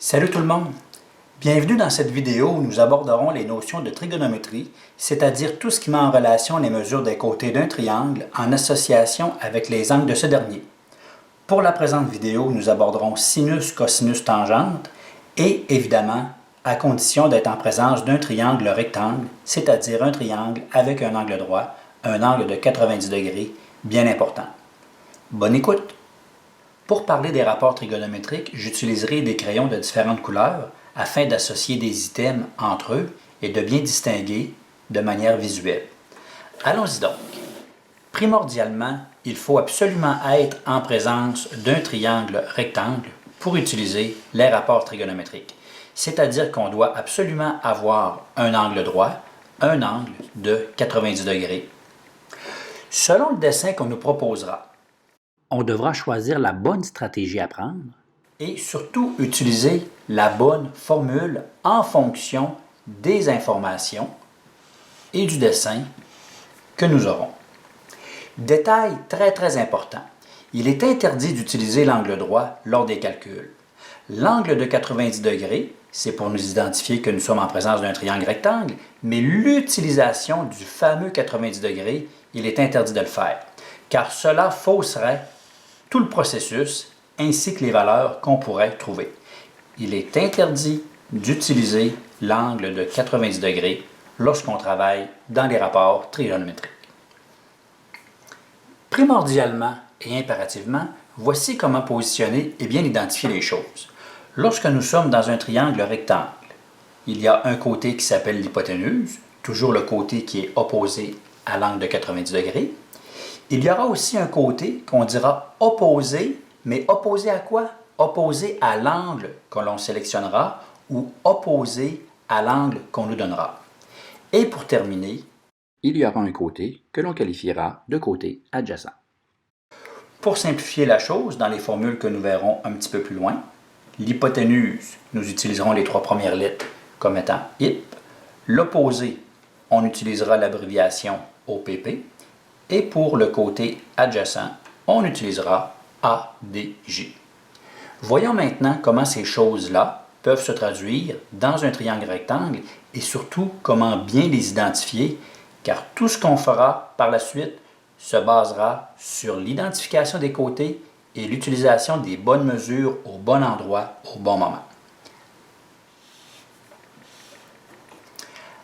Salut tout le monde! Bienvenue dans cette vidéo où nous aborderons les notions de trigonométrie, c'est-à-dire tout ce qui met en relation les mesures des côtés d'un triangle en association avec les angles de ce dernier. Pour la présente vidéo, nous aborderons sinus, cosinus, tangente et évidemment à condition d'être en présence d'un triangle rectangle, c'est-à-dire un triangle avec un angle droit, un angle de 90 degrés, bien important. Bonne écoute! Pour parler des rapports trigonométriques, j'utiliserai des crayons de différentes couleurs afin d'associer des items entre eux et de bien distinguer de manière visuelle. Allons-y donc. Primordialement, il faut absolument être en présence d'un triangle rectangle pour utiliser les rapports trigonométriques. C'est-à-dire qu'on doit absolument avoir un angle droit, un angle de 90 degrés. Selon le dessin qu'on nous proposera, on devra choisir la bonne stratégie à prendre et surtout utiliser la bonne formule en fonction des informations et du dessin que nous aurons. Détail très important, il est interdit d'utiliser l'angle droit lors des calculs. L'angle de 90 degrés, c'est pour nous identifier que nous sommes en présence d'un triangle rectangle, mais l'utilisation du fameux 90 degrés, il est interdit de le faire, car cela fausserait tout le processus ainsi que les valeurs qu'on pourrait trouver. Il est interdit d'utiliser l'angle de 90 degrés lorsqu'on travaille dans les rapports trigonométriques. Primordialement et impérativement, voici comment positionner et bien identifier les choses. Lorsque nous sommes dans un triangle rectangle, il y a un côté qui s'appelle l'hypoténuse, toujours le côté qui est opposé à l'angle de 90 degrés. Il y aura aussi un côté qu'on dira opposé, mais opposé à quoi? Opposé à l'angle que l'on sélectionnera ou opposé à l'angle qu'on nous donnera. Et pour terminer, il y aura un côté que l'on qualifiera de côté adjacent. Pour simplifier la chose, dans les formules que nous verrons un petit peu plus loin, l'hypoténuse, nous utiliserons les trois premières lettres comme étant HIP. L'opposé, on utilisera l'abréviation OPP. Et pour le côté adjacent, on utilisera ADJ. Voyons maintenant comment ces choses-là peuvent se traduire dans un triangle rectangle et surtout comment bien les identifier, car tout ce qu'on fera par la suite se basera sur l'identification des côtés et l'utilisation des bonnes mesures au bon endroit au bon moment.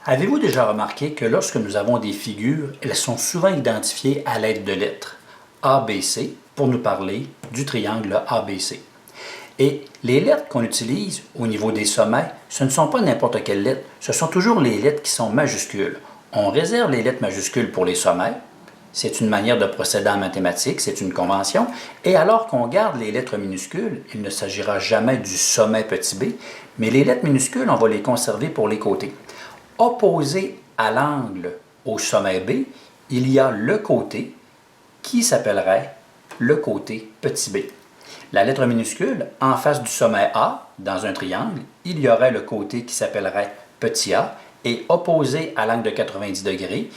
Avez-vous déjà remarqué que lorsque nous avons des figures, elles sont souvent identifiées à l'aide de lettres ABC pour nous parler du triangle ABC. Et les lettres qu'on utilise au niveau des sommets, ce ne sont pas n'importe quelles lettres, ce sont toujours les lettres qui sont majuscules. On réserve les lettres majuscules pour les sommets, c'est une manière de procéder en mathématiques, c'est une convention, et alors qu'on garde les lettres minuscules, il ne s'agira jamais du sommet petit b, mais les lettres minuscules, on va les conserver pour les côtés. Opposé à l'angle au sommet B, il y a le côté qui s'appellerait le côté petit b. La lettre minuscule, en face du sommet A, dans un triangle, il y aurait le côté qui s'appellerait petit a, et opposé à l'angle de 90 degrés,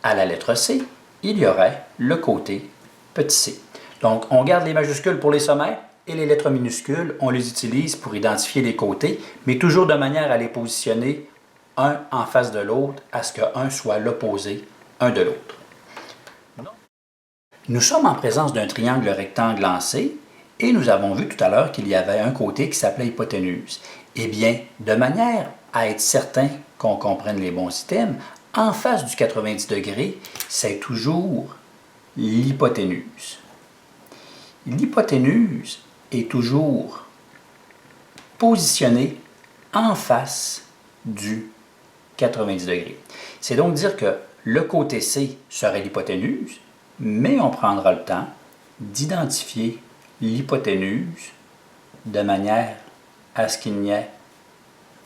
à la lettre C, il y aurait le côté petit c. Donc, on garde les majuscules pour les sommets et les lettres minuscules, on les utilise pour identifier les côtés, mais toujours de manière à les positionner un en face de l'autre, à ce qu'un soit l'opposé un de l'autre. Nous sommes en présence d'un triangle rectangle en C, et nous avons vu tout à l'heure qu'il y avait un côté qui s'appelait hypoténuse. Eh bien, de manière à être certain qu'on comprenne les bons items, en face du 90 degrés, c'est toujours l'hypoténuse. L'hypoténuse est toujours positionnée en face du 90 degrés. C'est donc dire que le côté C serait l'hypoténuse, mais on prendra le temps d'identifier l'hypoténuse de manière à ce qu'il n'y ait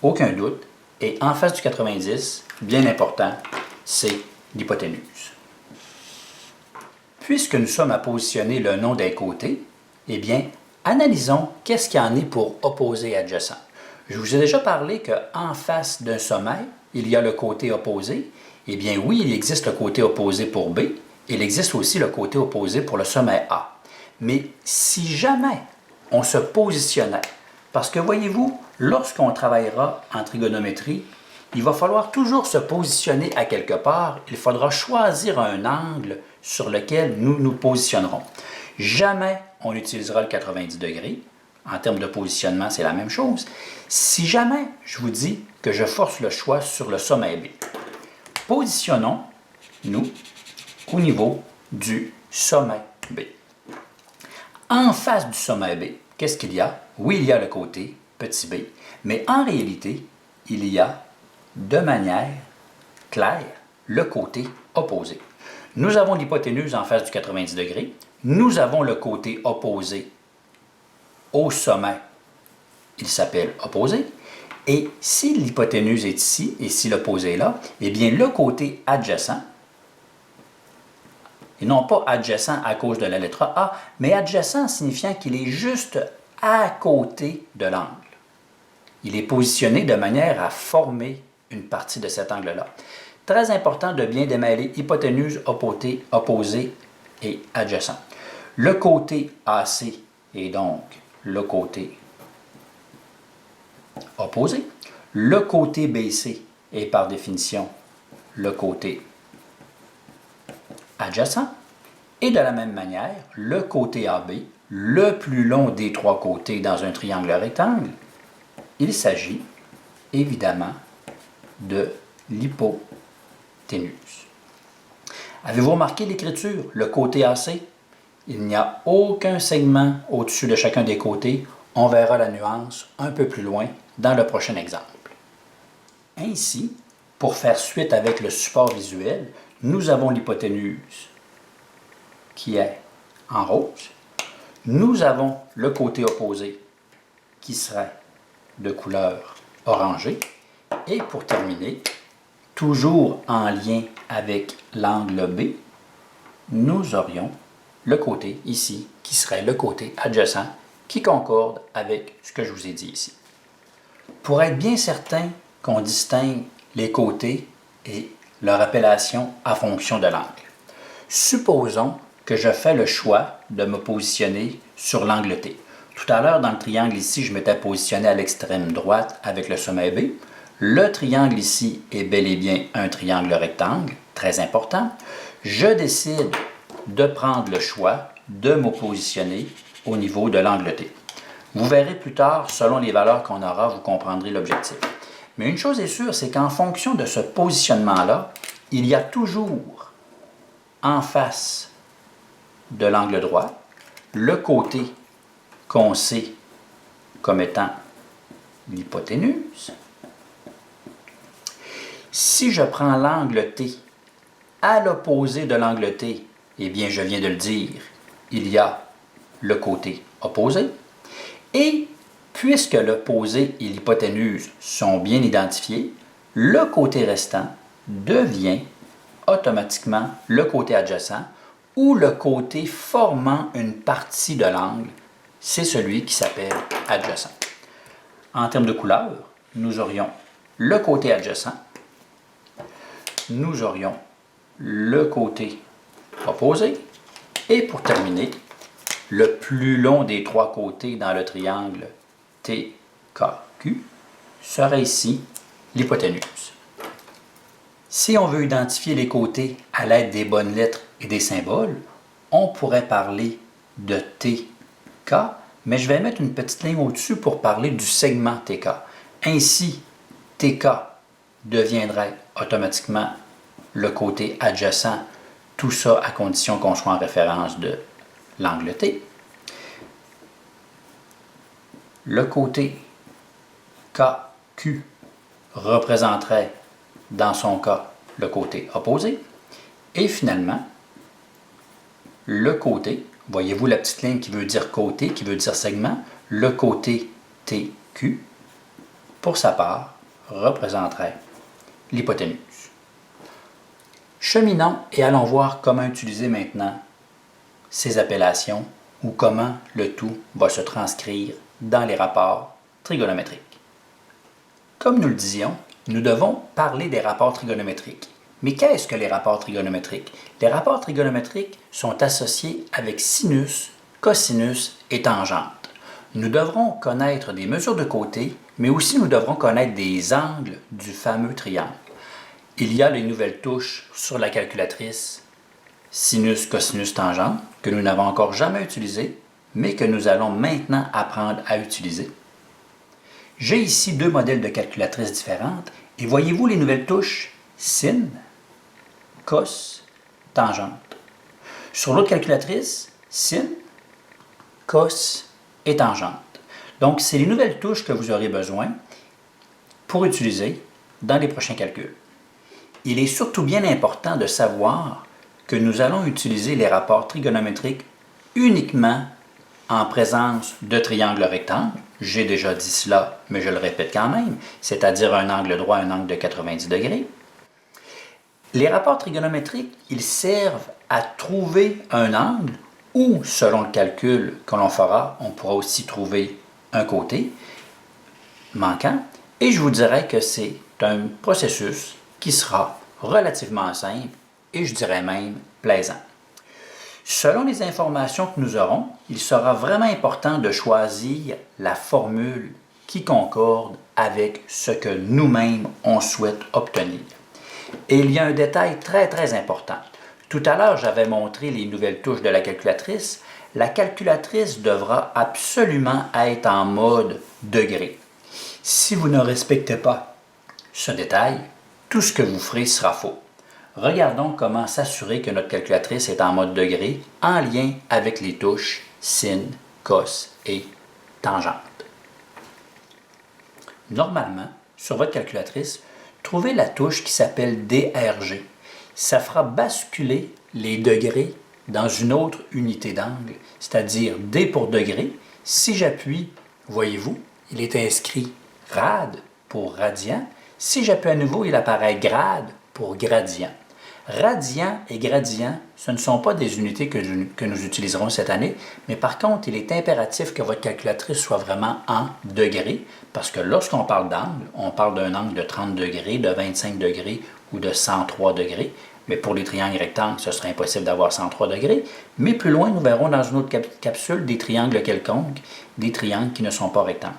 aucun doute. Et en face du 90, bien important, c'est l'hypoténuse. Puisque nous sommes à positionner le nom des côtés, eh bien, analysons qu'est-ce qu'il y en est pour opposé adjacent. Je vous ai déjà parlé qu'en face d'un sommet, il y a le côté opposé. Eh bien oui, il existe le côté opposé pour B, et il existe aussi le côté opposé pour le sommet A. Mais si jamais on se positionnait, parce que voyez-vous, Lorsqu'on travaillera en trigonométrie, il va falloir toujours se positionner à quelque part. Il faudra choisir un angle sur lequel nous nous positionnerons. Jamais on utilisera le 90 degrés. En termes de positionnement, c'est la même chose. Si jamais je vous dis que je force le choix sur le sommet B, positionnons-nous au niveau du sommet B. En face du sommet B, qu'est-ce qu'il y a? Oui, il y a le côté petit b, mais en réalité, il y a de manière claire le côté opposé. Nous avons l'hypoténuse en face du 90 degrés, nous avons le côté opposé au sommet, il s'appelle opposé, et si l'hypoténuse est ici et si l'opposé est là, eh bien le côté adjacent, et non pas adjacent à cause de la lettre A, mais adjacent signifiant qu'il est juste à côté de l'angle. Il est positionné de manière à former une partie de cet angle-là. Très important de bien démêler hypoténuse, opposé et adjacent. Le côté AC est donc le côté opposé. Le côté BC est par définition le côté adjacent. Et de la même manière, le côté AB, le plus long des trois côtés dans un triangle rectangle, il s'agit évidemment de l'hypoténuse. Avez-vous remarqué l'écriture? Le côté AC, il n'y a aucun segment au-dessus de chacun des côtés. On verra la nuance un peu plus loin dans le prochain exemple. Ainsi, pour faire suite avec le support visuel, nous avons l'hypoténuse qui est en rose. Nous avons le côté opposé qui serait de couleur orangée. Et pour terminer, toujours en lien avec l'angle B, nous aurions le côté ici qui serait le côté adjacent qui concorde avec ce que je vous ai dit ici. Pour être bien certain qu'on distingue les côtés et leur appellation à fonction de l'angle, supposons que je fais le choix de me positionner sur l'angle T. Tout à l'heure, dans le triangle ici, je m'étais positionné à l'extrême droite avec le sommet B. Le triangle ici est bel et bien un triangle rectangle, très important. Je décide de prendre le choix de me positionner au niveau de l'angle T. Vous verrez plus tard, selon les valeurs qu'on aura, vous comprendrez l'objectif. Mais une chose est sûre, c'est qu'en fonction de ce positionnement-là, il y a toujours en face de l'angle droit le côté qu'on sait comme étant l'hypoténuse. Si je prends l'angle T à l'opposé de l'angle T, eh bien, je viens de le dire, il y a le côté opposé. Et puisque l'opposé et l'hypoténuse sont bien identifiés, le côté restant devient automatiquement le côté adjacent ou le côté formant une partie de l'angle, c'est celui qui s'appelle adjacent. En termes de couleur, nous aurions le côté adjacent, nous aurions le côté opposé, et pour terminer, le plus long des trois côtés dans le triangle TKQ serait ici l'hypoténuse. Si on veut identifier les côtés à l'aide des bonnes lettres et des symboles, on pourrait parler de TK, mais je vais mettre une petite ligne au-dessus pour parler du segment TK. Ainsi, TK deviendrait automatiquement le côté adjacent, tout ça à condition qu'on soit en référence de l'angle T. Le côté KQ représenterait dans son cas le côté opposé. Et finalement, le côté, voyez-vous la petite ligne qui veut dire côté, qui veut dire segment, le côté TQ, pour sa part, représenterait l'hypoténuse. Cheminons et allons voir comment utiliser maintenant ces appellations ou comment le tout va se transcrire dans les rapports trigonométriques. Comme nous le disions, nous devons parler des rapports trigonométriques. Mais qu'est-ce que les rapports trigonométriques? Les rapports trigonométriques sont associés avec sinus, cosinus et tangente. Nous devrons connaître des mesures de côté, mais aussi nous devrons connaître des angles du fameux triangle. Il y a les nouvelles touches sur la calculatrice sinus, cosinus, tangente, que nous n'avons encore jamais utilisées, mais que nous allons maintenant apprendre à utiliser. J'ai ici deux modèles de calculatrices différentes et voyez-vous les nouvelles touches sin, cos, tangente. Sur l'autre calculatrice, sin, cos et tangente. Donc, c'est les nouvelles touches que vous aurez besoin pour utiliser dans les prochains calculs. Il est surtout bien important de savoir que nous allons utiliser les rapports trigonométriques uniquement en présence de triangles rectangles. J'ai déjà dit cela, mais je le répète quand même, c'est-à-dire un angle droit, un angle de 90 degrés. Les rapports trigonométriques, ils servent à trouver un angle ou, selon le calcul que l'on fera, on pourra aussi trouver un côté manquant. Et je vous dirais que c'est un processus qui sera relativement simple et je dirais même plaisant. Selon les informations que nous aurons, il sera vraiment important de choisir la formule qui concorde avec ce que nous-mêmes on souhaite obtenir. Et il y a un détail très important. Tout à l'heure, j'avais montré les nouvelles touches de la calculatrice. La calculatrice devra absolument être en mode degré. Si vous ne respectez pas ce détail, tout ce que vous ferez sera faux. Regardons comment s'assurer que notre calculatrice est en mode degré en lien avec les touches sin, cos et tangente. Normalement, sur votre calculatrice, trouvez la touche qui s'appelle DRG. Ça fera basculer les degrés dans une autre unité d'angle, c'est-à-dire D pour degré. Si j'appuie, voyez-vous, il est inscrit rad pour radian. Si j'appuie à nouveau, il apparaît grade pour gradient. Radian et gradient, ce ne sont pas des unités que nous utiliserons cette année, mais par contre, il est impératif que votre calculatrice soit vraiment en degrés, parce que lorsqu'on parle d'angle, on parle d'un angle de 30 degrés, de 25 degrés ou de 103 degrés. Mais pour les triangles rectangles, ce serait impossible d'avoir 103 degrés. Mais plus loin, nous verrons dans une autre capsule des triangles quelconques, des triangles qui ne sont pas rectangles.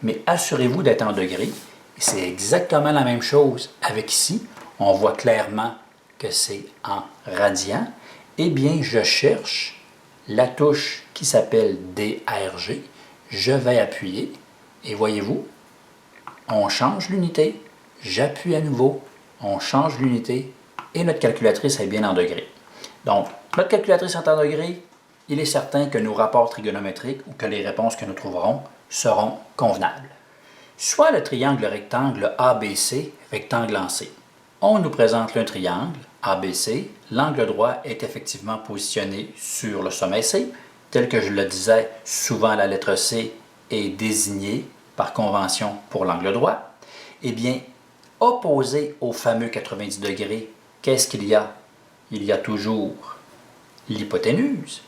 Mais assurez-vous d'être en degrés. C'est exactement la même chose avec ici. On voit clairement que c'est en radian. Eh bien, je cherche la touche qui s'appelle DRG. Je vais appuyer et voyez-vous, on change l'unité. J'appuie à nouveau, on change l'unité et notre calculatrice est bien en degrés. Donc, notre calculatrice est en degrés, il est certain que nos rapports trigonométriques ou que les réponses que nous trouverons seront convenables. Soit le triangle rectangle ABC, rectangle en C. On nous présente un triangle ABC, l'angle droit est effectivement positionné sur le sommet C, tel que je le disais, souvent la lettre C est désignée par convention pour l'angle droit. Eh bien, opposé au fameux 90 degrés, qu'est-ce qu'il y a? Il y a toujours l'hypoténuse.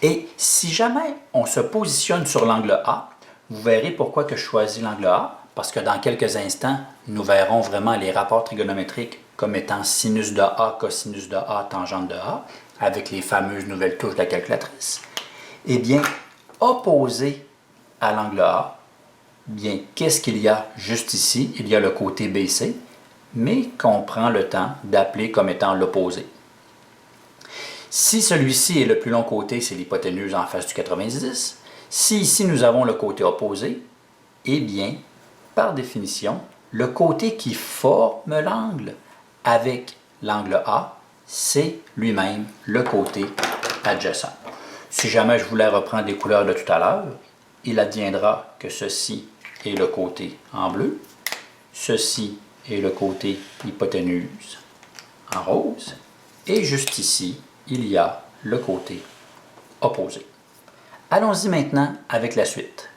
Et si jamais on se positionne sur l'angle A, vous verrez pourquoi que je choisis l'angle A, parce que dans quelques instants, nous verrons vraiment les rapports trigonométriques comme étant sinus de A, cosinus de A, tangente de A, avec les fameuses nouvelles touches de la calculatrice. Eh bien, opposé à l'angle A, bien, qu'est-ce qu'il y a juste ici? Il y a le côté BC, mais qu'on prend le temps d'appeler comme étant l'opposé. Si celui-ci est le plus long côté, c'est l'hypoténuse en face du 90. Si ici nous avons le côté opposé, eh bien, par définition, le côté qui forme l'angle avec l'angle A, c'est lui-même le côté adjacent. Si jamais je voulais reprendre les couleurs de tout à l'heure, il adviendra que ceci est le côté en bleu, ceci est le côté hypoténuse en rose, et juste ici, il y a le côté opposé. Allons-y maintenant avec la suite.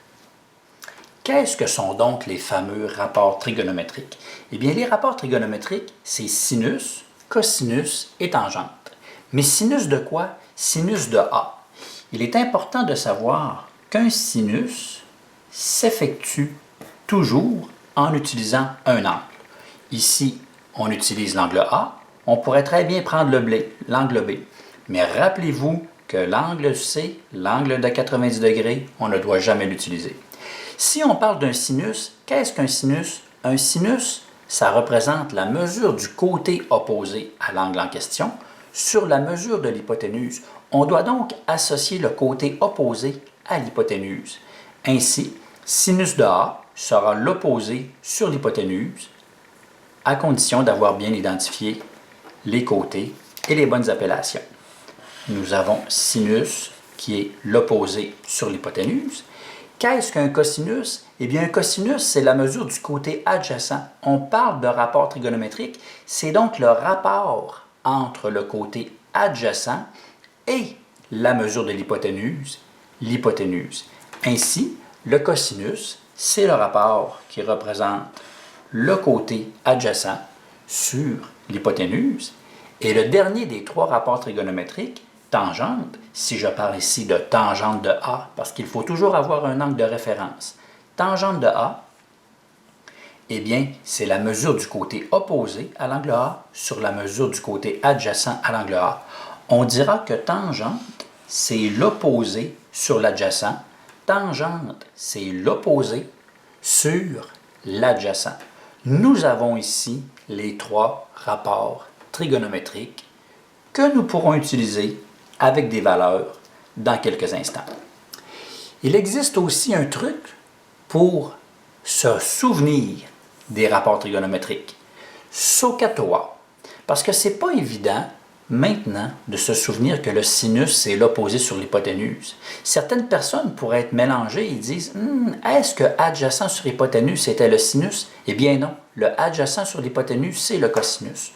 Qu'est-ce que sont donc les fameux rapports trigonométriques? Eh bien, les rapports trigonométriques, c'est sinus, cosinus et tangente. Mais sinus de quoi? Sinus de A. Il est important de savoir qu'un sinus s'effectue toujours en utilisant un angle. Ici, on utilise l'angle A. On pourrait très bien prendre l'angle B. Mais rappelez-vous que l'angle C, l'angle de 90 degrés, on ne doit jamais l'utiliser. Si on parle d'un sinus, qu'est-ce qu'un sinus? Un sinus, ça représente la mesure du côté opposé à l'angle en question sur la mesure de l'hypoténuse. On doit donc associer le côté opposé à l'hypoténuse. Ainsi, sinus de A sera l'opposé sur l'hypoténuse, à condition d'avoir bien identifié les côtés et les bonnes appellations. Nous avons sinus qui est l'opposé sur l'hypoténuse. Qu'est-ce qu'un cosinus? Eh bien, un cosinus, c'est la mesure du côté adjacent. On parle de rapport trigonométrique, c'est donc le rapport entre le côté adjacent et la mesure de l'hypoténuse, l'hypoténuse. Ainsi, le cosinus, c'est le rapport qui représente le côté adjacent sur l'hypoténuse. Et le dernier des trois rapports trigonométriques, tangente, si je parle ici de tangente de A, parce qu'il faut toujours avoir un angle de référence. Tangente de A, eh bien, c'est la mesure du côté opposé à l'angle A sur la mesure du côté adjacent à l'angle A. On dira que tangente, c'est l'opposé sur l'adjacent. Tangente, c'est l'opposé sur l'adjacent. Nous avons ici les trois rapports trigonométriques que nous pourrons utiliser avec des valeurs dans quelques instants. Il existe aussi un truc pour se souvenir des rapports trigonométriques. SOHCAHTOA, parce que ce n'est pas évident maintenant de se souvenir que le sinus, c'est l'opposé sur l'hypoténuse. Certaines personnes pourraient être mélangées et disent « Est-ce que adjacent sur hypoténuse, c'était le sinus? » Eh bien non, le adjacent sur l'hypoténuse, c'est le cosinus.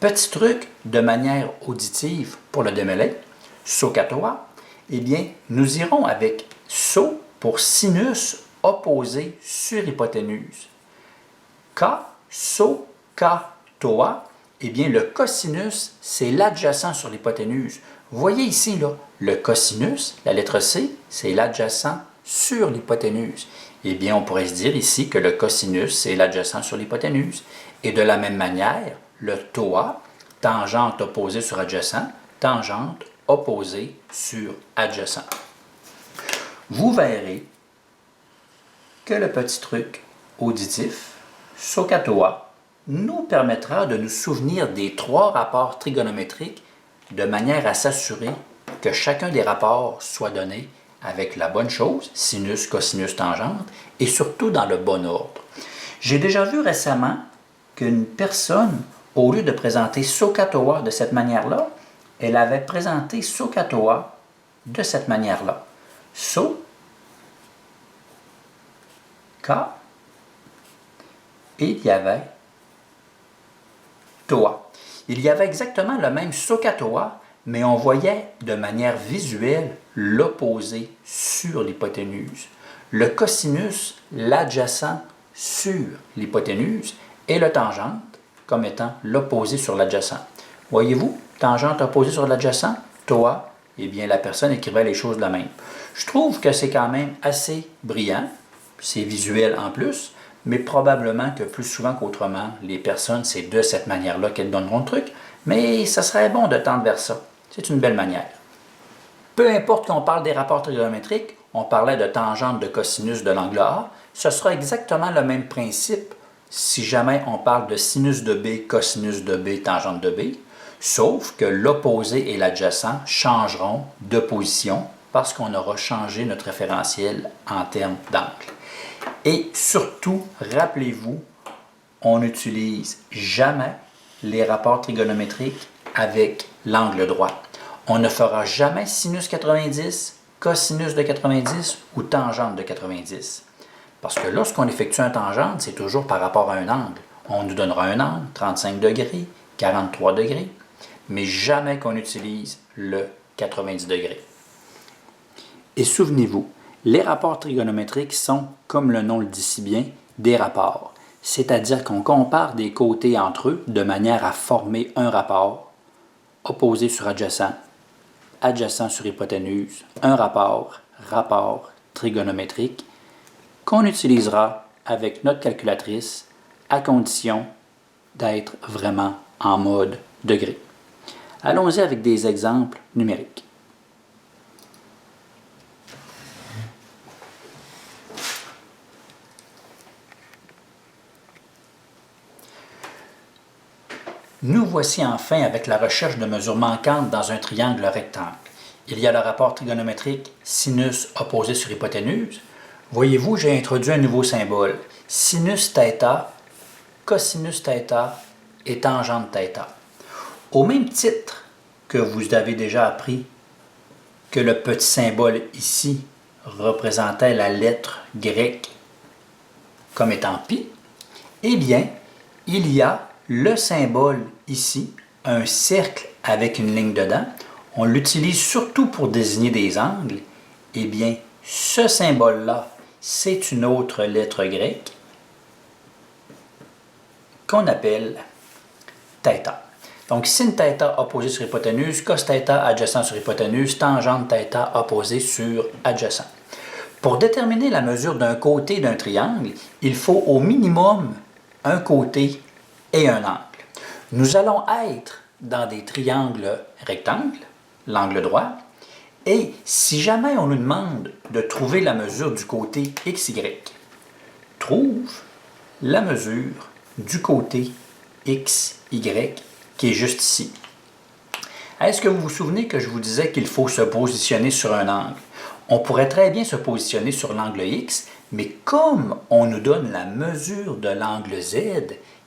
Petit truc de manière auditive pour le démêler, SOHCAHTOA, eh bien, nous irons avec SO pour sinus opposé sur hypoténuse. SOHCAHTOA, eh bien, le cosinus, c'est l'adjacent sur l'hypoténuse. Vous voyez ici, là, le cosinus, la lettre C, c'est l'adjacent sur l'hypoténuse. Eh bien, on pourrait se dire ici que le cosinus, c'est l'adjacent sur l'hypoténuse. Et de la même manière, le TOA, tangente opposée sur adjacent, tangente opposée sur adjacent. Vous verrez que le petit truc auditif, SOHCAHTOA, nous permettra de nous souvenir des trois rapports trigonométriques de manière à s'assurer que chacun des rapports soit donné avec la bonne chose, sinus, cosinus, tangente, et surtout dans le bon ordre. J'ai déjà vu récemment qu'une personne, au lieu de présenter SOHCAHTOA de cette manière-là, elle avait présenté SOHCAHTOA de cette manière-là. So, Ka, et il y avait Toa. Il y avait exactement le même SOHCAHTOA, mais on voyait de manière visuelle l'opposé sur l'hypoténuse. Le cosinus, l'adjacent sur l'hypoténuse, et le tangente comme étant l'opposé sur l'adjacent. Voyez-vous, tangente opposée sur l'adjacent, TOA, eh bien la personne écrivait les choses de la même. Je trouve que c'est quand même assez brillant, c'est visuel en plus, mais probablement que plus souvent qu'autrement, les personnes, c'est de cette manière-là qu'elles donneront le truc, mais ça serait bon de tendre vers ça. C'est une belle manière. Peu importe qu'on parle des rapports trigonométriques, on parlait de tangente de cosinus de l'angle A, ce sera exactement le même principe si jamais on parle de sinus de B, cosinus de B, tangente de B, sauf que l'opposé et l'adjacent changeront de position parce qu'on aura changé notre référentiel en termes d'angle. Et surtout, rappelez-vous, on n'utilise jamais les rapports trigonométriques avec l'angle droit. On ne fera jamais sinus 90, cosinus de 90 ou tangente de 90. Parce que lorsqu'on effectue un tangente, c'est toujours par rapport à un angle. On nous donnera un angle, 35 degrés, 43 degrés, mais jamais qu'on utilise le 90 degrés. Et souvenez-vous, les rapports trigonométriques sont, comme le nom le dit si bien, des rapports. C'est-à-dire qu'on compare des côtés entre eux de manière à former un rapport opposé sur adjacent, adjacent sur hypoténuse, un rapport trigonométrique, qu'on utilisera avec notre calculatrice à condition d'être vraiment en mode degré. Allons-y avec des exemples numériques. voici enfin avec la recherche de mesures manquantes dans un triangle rectangle. Il y a le rapport trigonométrique sinus opposé sur hypoténuse. Voyez-vous, j'ai introduit un nouveau symbole. Sinus θ, cosinus θ et tangente θ. Au même titre que vous avez déjà appris que le petit symbole ici représentait la lettre grecque comme étant pi, eh bien, il y a le symbole ici, un cercle avec une ligne dedans. On l'utilise surtout pour désigner des angles. Eh bien, ce symbole-là, c'est une autre lettre grecque qu'on appelle θ. Donc, sin θ opposé sur hypoténuse, cos θ adjacent sur hypoténuse, tangente θ opposé sur adjacent. Pour déterminer la mesure d'un côté d'un triangle, il faut au minimum un côté et un angle. Nous allons être dans des triangles rectangles, l'angle droit, et si jamais on nous demande de trouver la mesure du côté XY, trouve la mesure du côté XY qui est juste ici. Est-ce que vous vous souvenez que je vous disais qu'il faut se positionner sur un angle? On pourrait très bien se positionner sur l'angle X, mais comme on nous donne la mesure de l'angle Z,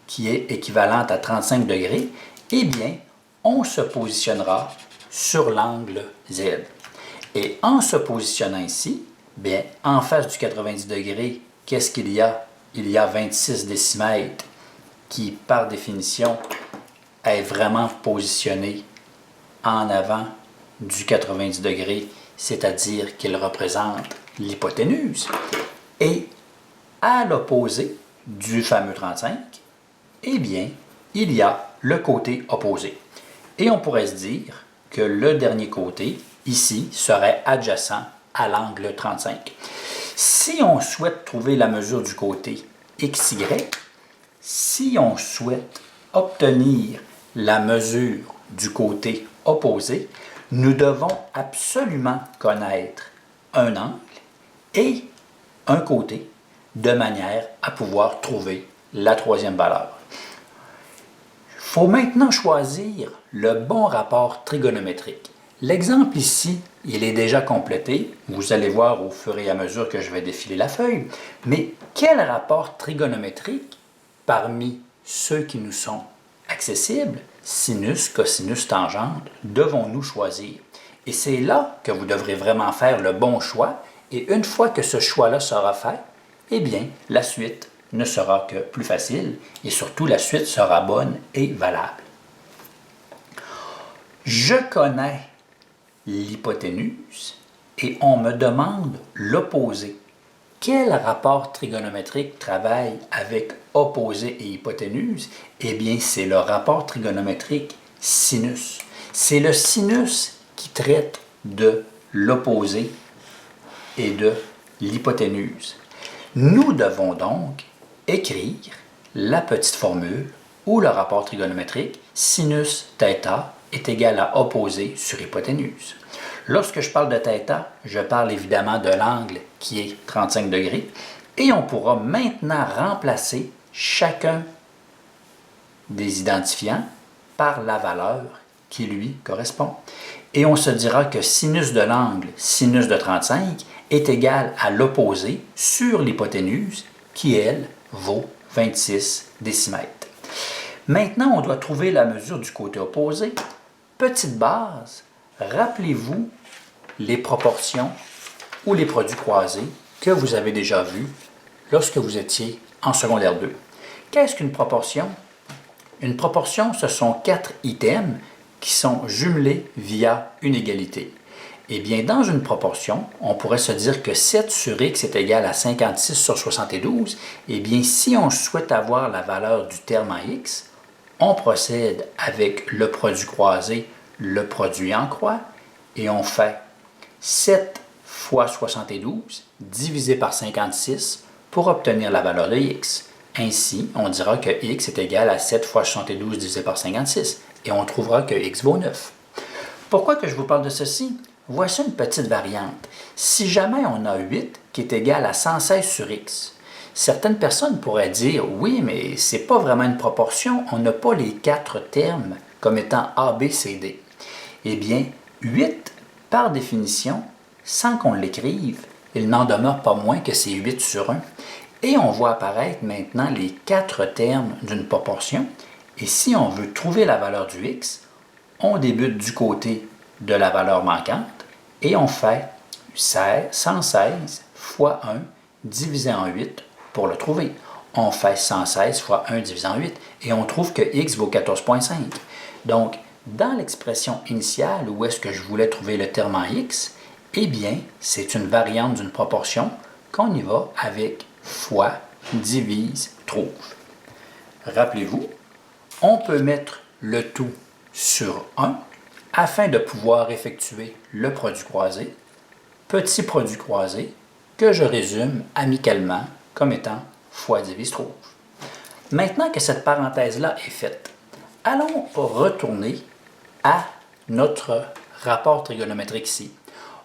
qui est équivalente à 35 degrés, eh bien, on se positionnera sur l'angle Z. Et en se positionnant ici, bien, en face du 90 degrés, qu'est-ce qu'il y a? Il y a 26 décimètres qui, par définition, est vraiment positionné en avant du 90 degrés, c'est-à-dire qu'il représente l'hypoténuse. Et à l'opposé du fameux 35, eh bien, il y a le côté opposé. Et on pourrait se dire que le dernier côté, ici, serait adjacent à l'angle 35. Si on souhaite trouver la mesure du côté XY, si on souhaite obtenir la mesure du côté opposé, nous devons absolument connaître un angle et un côté de manière à pouvoir trouver la troisième valeur. Il faut maintenant choisir le bon rapport trigonométrique. L'exemple ici, il est déjà complété. Vous allez voir au fur et à mesure que je vais défiler la feuille. Mais quel rapport trigonométrique parmi ceux qui nous sont accessibles, sinus, cosinus, tangente, devons-nous choisir? Et c'est là que vous devrez vraiment faire le bon choix. Et une fois que ce choix-là sera fait, eh bien, la suite ne sera que plus facile et surtout la suite sera bonne et valable. Je connais l'hypoténuse et on me demande l'opposé. Quel rapport trigonométrique travaille avec opposé et hypoténuse? Eh bien, c'est le rapport trigonométrique sinus. C'est le sinus qui traite de l'opposé et de l'hypoténuse. Nous devons donc écrire la petite formule ou le rapport trigonométrique sinus θ est égal à opposé sur hypoténuse. Lorsque je parle de θ, je parle évidemment de l'angle qui est 35 degrés et on pourra maintenant remplacer chacun des identifiants par la valeur qui lui correspond. Et on se dira que sinus de l'angle, sinus de 35, est égal à l'opposé sur l'hypoténuse qui, elle, vaut 26 décimètres. Maintenant, on doit trouver la mesure du côté opposé. Petite base, rappelez-vous les proportions ou les produits croisés que vous avez déjà vus lorsque vous étiez en secondaire 2. Qu'est-ce qu'une proportion? Une proportion, ce sont 4 items qui sont jumelés via une égalité. Eh bien, dans une proportion, on pourrait se dire que 7 sur x est égal à 56 sur 72. Eh bien, si on souhaite avoir la valeur du terme en x, on procède avec le produit croisé, le produit en croix, et on fait 7 fois 72 divisé par 56 pour obtenir la valeur de x. Ainsi, on dira que x est égal à 7 fois 72 divisé par 56, et on trouvera que x vaut 9. Pourquoi que je vous parle de ceci? Voici une petite variante. Si jamais on a 8 qui est égal à 116 sur x, Certaines personnes pourraient dire « Oui, mais ce n'est pas vraiment une proportion, on n'a pas les 4 termes comme étant A, B, C, D. » Eh bien, 8, par définition, sans qu'on l'écrive, il n'en demeure pas moins que c'est 8 sur 1. Et on voit apparaître maintenant les 4 termes d'une proportion. Et si on veut trouver la valeur du x, on débute du côté de la valeur manquante et on fait 116 fois 1 divisé en 8 pour le trouver. On fait 116 fois 1 divisé en 8 et on trouve que x vaut 14,5. Donc, dans l'expression initiale où est-ce que je voulais trouver le terme en x, eh bien, c'est une variante d'une proportion qu'on y va avec fois, divise, trouve. Rappelez-vous, on peut mettre le tout sur 1 afin de pouvoir effectuer le produit croisé, petit produit croisé, que je résume amicalement comme étant fois, divise, trouve. Maintenant que cette parenthèse-là est faite, allons retourner à notre rapport trigonométrique ici.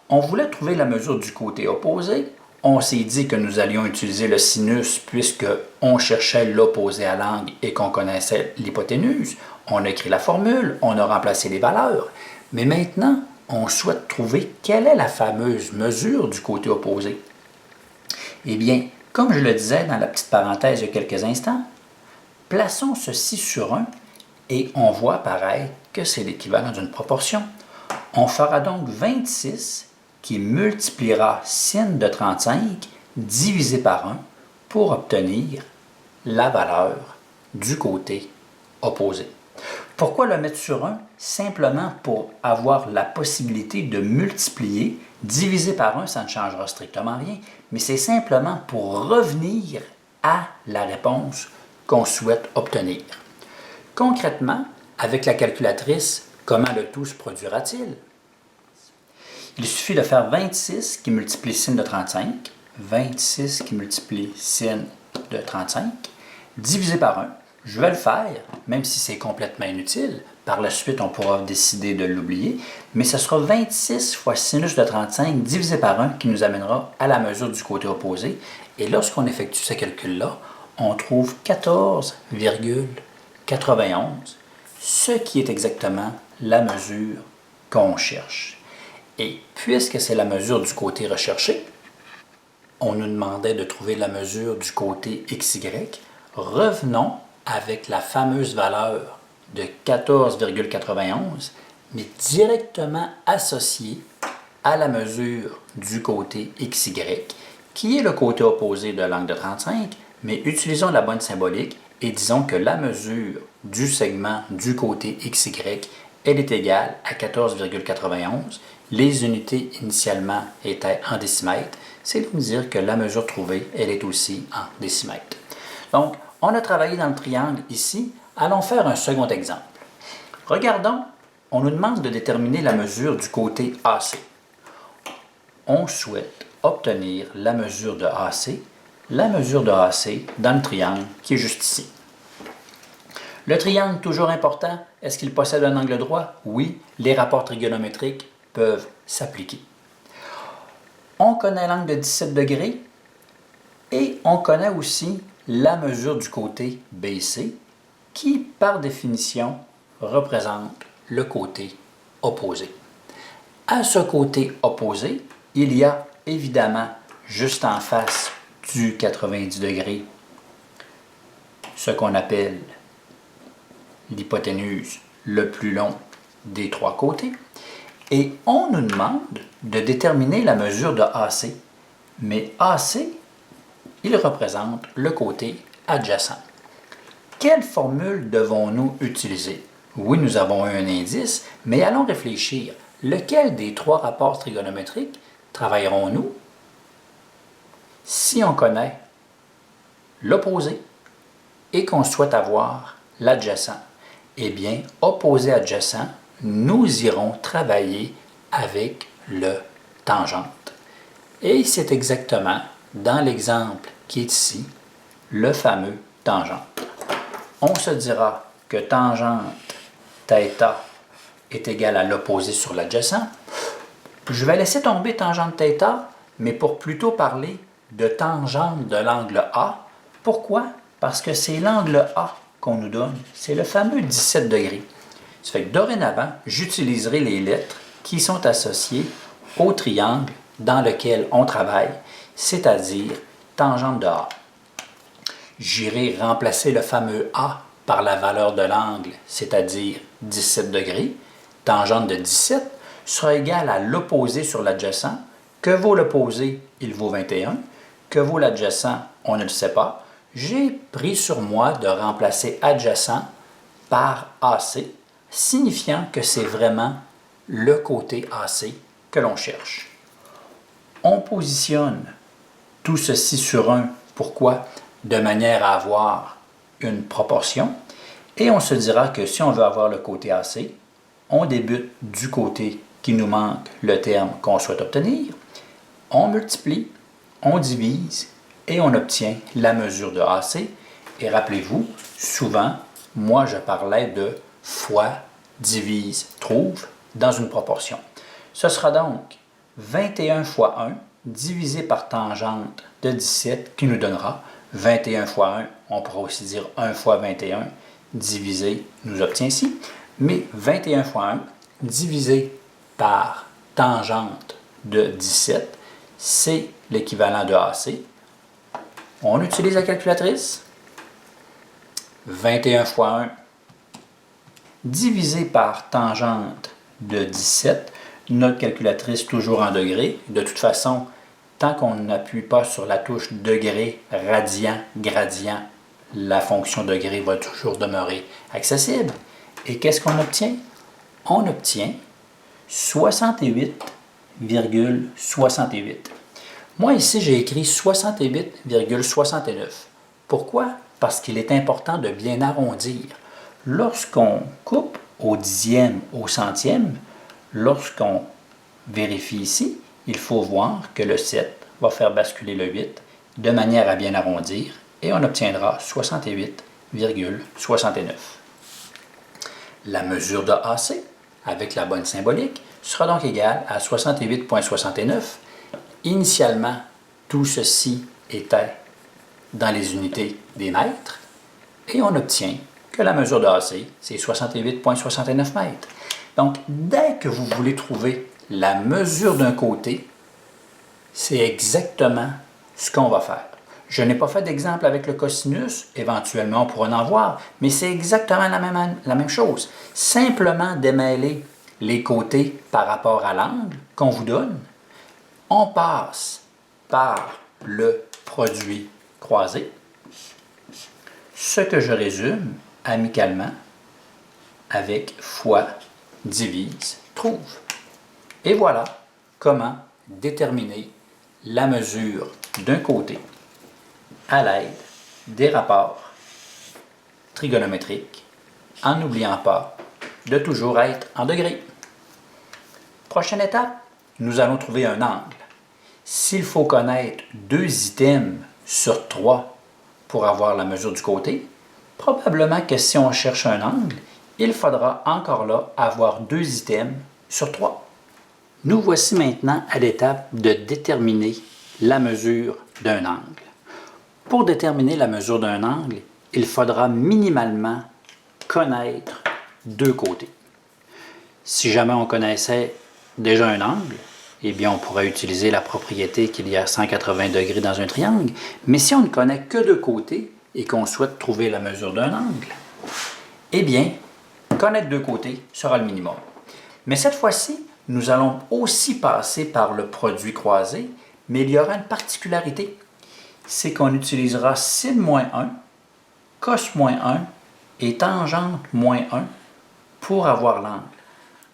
On voulait trouver la mesure du côté opposé. On s'est dit que nous allions utiliser le sinus puisqu'on cherchait l'opposé à l'angle et qu'on connaissait l'hypoténuse. On a écrit la formule, on a remplacé les valeurs. Mais maintenant, on souhaite trouver quelle est la fameuse mesure du côté opposé. Eh bien, comme je le disais dans la petite parenthèse il y a quelques instants, plaçons ceci sur 1 et on voit apparaître que c'est l'équivalent d'une proportion. On fera donc 26 qui multipliera sin de 35 divisé par 1 pour obtenir la valeur du côté opposé. Pourquoi le mettre sur 1? Simplement pour avoir la possibilité de multiplier. Diviser par 1, ça ne changera strictement rien, mais c'est simplement pour revenir à la réponse qu'on souhaite obtenir. Concrètement, avec la calculatrice, comment le tout se produira-t-il? Il suffit de faire 26 qui multiplie sin de 35, 26 qui multiplie sin de 35, divisé par 1. Je vais le faire, même si c'est complètement inutile. Par la suite, on pourra décider de l'oublier, mais ce sera 26 fois sinus de 35 divisé par 1 qui nous amènera à la mesure du côté opposé. Et lorsqu'on effectue ce calcul-là, on trouve 14,91, ce qui est exactement la mesure qu'on cherche. Et puisque c'est la mesure du côté recherché, on nous demandait de trouver la mesure du côté XY, revenons avec la fameuse valeur de 14,91, mais directement associée à la mesure du côté XY, qui est le côté opposé de l'angle de 35, mais utilisons la bonne symbolique et disons que la mesure du segment du côté XY, elle est égale à 14,91. Les unités initialement étaient en décimètres, c'est donc dire que la mesure trouvée, elle est aussi en décimètres. Donc, on a travaillé dans le triangle ici. Allons faire un second exemple. Regardons, on nous demande de déterminer la mesure du côté AC. On souhaite obtenir la mesure de AC dans le triangle qui est juste ici. Le triangle, toujours important, est-ce qu'il possède un angle droit? Oui, les rapports trigonométriques peuvent s'appliquer. On connaît l'angle de 17 degrés et on connaît aussi la mesure du côté BC qui, par définition, représente le côté opposé. À ce côté opposé, il y a évidemment, juste en face du 90 degrés, ce qu'on appelle l'hypoténuse le plus long des trois côtés. Et on nous demande de déterminer la mesure de AC. Mais AC, il représente le côté adjacent. Quelle formule devons-nous utiliser? Oui, nous avons un indice, mais allons réfléchir. Lequel des trois rapports trigonométriques travaillerons-nous si on connaît l'opposé et qu'on souhaite avoir l'adjacent? Eh bien, opposé adjacent, nous irons travailler avec le tangente. Et c'est exactement, dans l'exemple qui est ici, le fameux tangente. On se dira que tangente θ est égal à l'opposé sur l'adjacent. Je vais laisser tomber tangente θ, mais pour plutôt parler de tangente de l'angle A. Pourquoi? Parce que c'est l'angle A qu'on nous donne. C'est le fameux 17 degrés. Ça fait que dorénavant, j'utiliserai les lettres qui sont associées au triangle dans lequel on travaille, c'est-à-dire tangente de A. J'irai remplacer le fameux A par la valeur de l'angle, c'est-à-dire 17 degrés. Tangente de 17 sera égale à l'opposé sur l'adjacent. Que vaut l'opposé? Il vaut 21. Que vaut l'adjacent? On ne le sait pas. J'ai pris sur moi de remplacer adjacent par AC, signifiant que c'est vraiment le côté AC que l'on cherche. On positionne tout ceci sur 1. Pourquoi? De manière à avoir une proportion. Et on se dira que si on veut avoir le côté AC, on débute du côté qui nous manque le terme qu'on souhaite obtenir. On multiplie, on divise et on obtient la mesure de AC. Et rappelez-vous, souvent, moi je parlais de fois, divise, trouve dans une proportion. Ce sera donc 21 fois 1 divisé par tangente de 17 qui nous donnera 21 fois 1. On pourra aussi dire 1 fois 21 divisé nous obtient ici. Mais 21 fois 1 divisé par tangente de 17, c'est l'équivalent de AC. On utilise la calculatrice. 21 fois 1 divisé par tangente de 17. Notre calculatrice toujours en degrés. De toute façon, tant qu'on n'appuie pas sur la touche degré, radian, gradient, la fonction degré va toujours demeurer accessible. Et qu'est-ce qu'on obtient? On obtient 68,68. Moi, ici, j'ai écrit 68,69. Pourquoi? Parce qu'il est important de bien arrondir. Lorsqu'on coupe au dixième, au centième, lorsqu'on vérifie ici, il faut voir que le 7 va faire basculer le 8 de manière à bien arrondir et on obtiendra 68,69. La mesure de AC, avec la bonne symbolique, sera donc égale à 68,69. Initialement, tout ceci était dans les unités des mètres et on obtient que la mesure de AC, c'est 68,69 mètres. Donc, dès que vous voulez trouver la mesure d'un côté, c'est exactement ce qu'on va faire. Je n'ai pas fait d'exemple avec le cosinus, éventuellement on pourra en voir, mais c'est exactement la même chose. Simplement démêler les côtés par rapport à l'angle qu'on vous donne, on passe par le produit croisé, ce que je résume amicalement avec fois, divise, trouve. Et voilà comment déterminer la mesure d'un côté à l'aide des rapports trigonométriques en n'oubliant pas de toujours être en degrés. Prochaine étape, nous allons trouver un angle. S'il faut connaître 2 items sur 3 pour avoir la mesure du côté, probablement que si on cherche un angle, il faudra encore là avoir 2 items sur 3. Nous voici maintenant à l'étape de déterminer la mesure d'un angle. Pour déterminer la mesure d'un angle, il faudra minimalement connaître 2 côtés. Si jamais on connaissait déjà un angle, eh bien on pourrait utiliser la propriété qu'il y a 180 degrés dans un triangle. Mais si on ne connaît que 2 côtés et qu'on souhaite trouver la mesure d'un angle, eh bien, connaître 2 côtés sera le minimum. Mais cette fois-ci, nous allons aussi passer par le produit croisé, mais il y aura une particularité. C'est qu'on utilisera sin moins 1, cos moins 1 et tangente moins 1 pour avoir l'angle.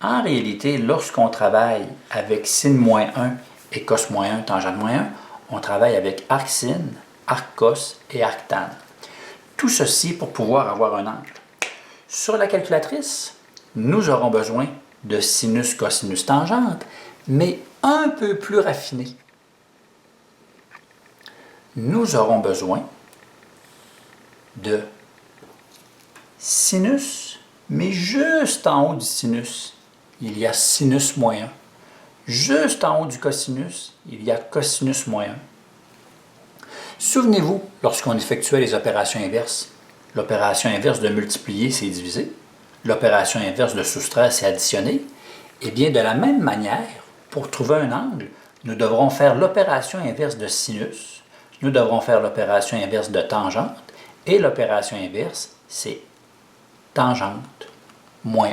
En réalité, lorsqu'on travaille avec sin moins 1 et cos moins 1, tangente moins 1, on travaille avec arc sin, arc cos et arc tan. Tout ceci pour pouvoir avoir un angle. Sur la calculatrice, nous aurons besoin de sinus, cosinus, tangente, mais un peu plus raffiné. Nous aurons besoin de sinus, mais juste en haut du sinus, il y a sinus moins 1. Juste en haut du cosinus, il y a cosinus moins 1. Souvenez-vous, lorsqu'on effectuait les opérations inverses, l'opération inverse de multiplier, c'est diviser. L'opération inverse de soustraire, c'est additionner. Et bien, de la même manière, pour trouver un angle, nous devrons faire l'opération inverse de sinus, nous devrons faire l'opération inverse de tangente, et l'opération inverse, c'est tangente moins 1.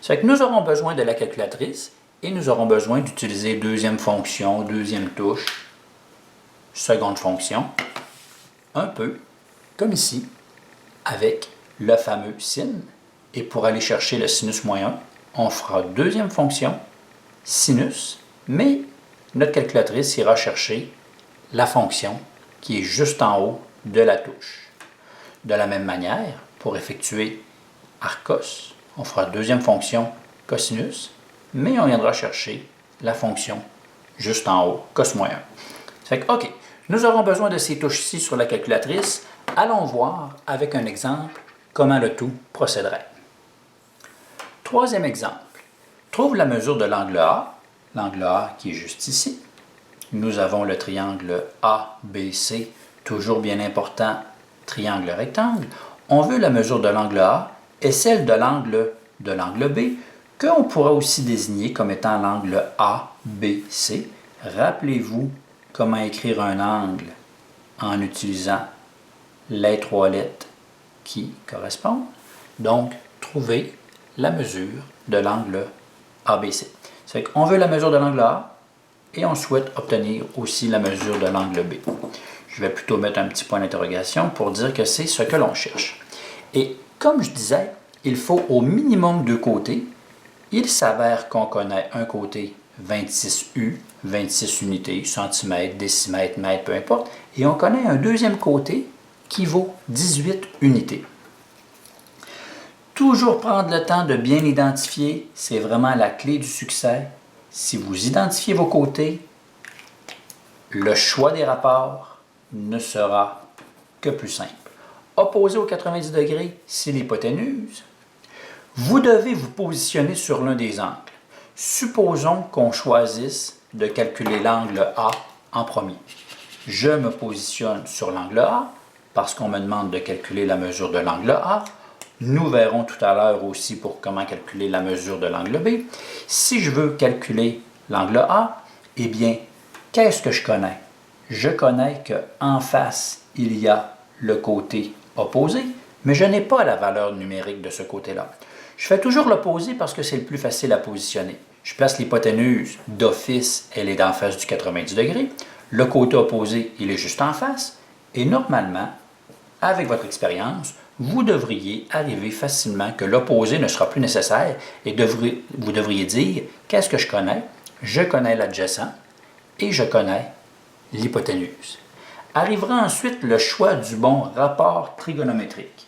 Ça fait que nous aurons besoin de la calculatrice et nous aurons besoin d'utiliser deuxième fonction, deuxième touche, seconde fonction, un peu comme ici, avec le fameux sin. Et pour aller chercher le sinus moins 1, on fera deuxième fonction, sinus, mais notre calculatrice ira chercher la fonction qui est juste en haut de la touche. De la même manière, pour effectuer arcos, on fera deuxième fonction, cosinus, mais on viendra chercher la fonction juste en haut, cos moins 1. Ça fait que, OK, nous aurons besoin de ces touches-ci sur la calculatrice. Allons voir avec un exemple comment le tout procéderait. Troisième exemple. Trouve la mesure de l'angle A qui est juste ici. Nous avons le triangle ABC, toujours bien important, triangle rectangle. On veut la mesure de l'angle A et celle de l'angle B, qu'on pourra aussi désigner comme étant l'angle ABC. Rappelez-vous comment écrire un angle en utilisant les trois lettres qui correspondent. Donc, trouvez la mesure de l'angle ABC. C'est qu'on veut la mesure de l'angle A et on souhaite obtenir aussi la mesure de l'angle B. Je vais plutôt mettre un petit point d'interrogation pour dire que c'est ce que l'on cherche. Et comme je disais, il faut au minimum deux côtés. Il s'avère qu'on connaît un côté 26 U, 26 unités, centimètres, décimètres, mètres, peu importe, et on connaît un deuxième côté qui vaut 18 unités. Toujours prendre le temps de bien identifier, c'est vraiment la clé du succès. Si vous identifiez vos côtés, le choix des rapports ne sera que plus simple. Opposé aux 90 degrés, c'est l'hypoténuse. Vous devez vous positionner sur l'un des angles. Supposons qu'on choisisse de calculer l'angle A en premier. Je me positionne sur l'angle A parce qu'on me demande de calculer la mesure de l'angle A. Nous verrons tout à l'heure aussi pour comment calculer la mesure de l'angle B. Si je veux calculer l'angle A, eh bien, qu'est-ce que je connais? Je connais qu'en face, il y a le côté opposé, mais je n'ai pas la valeur numérique de ce côté-là. Je fais toujours l'opposé parce que c'est le plus facile à positionner. Je place l'hypoténuse d'office, elle est en face du 90 degrés. Le côté opposé, il est juste en face. Et normalement, avec votre expérience, vous devriez arriver facilement que l'opposé ne sera plus nécessaire et vous devriez dire « Qu'est-ce que je connais? Je connais l'adjacent et je connais l'hypoténuse. » Arrivera ensuite le choix du bon rapport trigonométrique.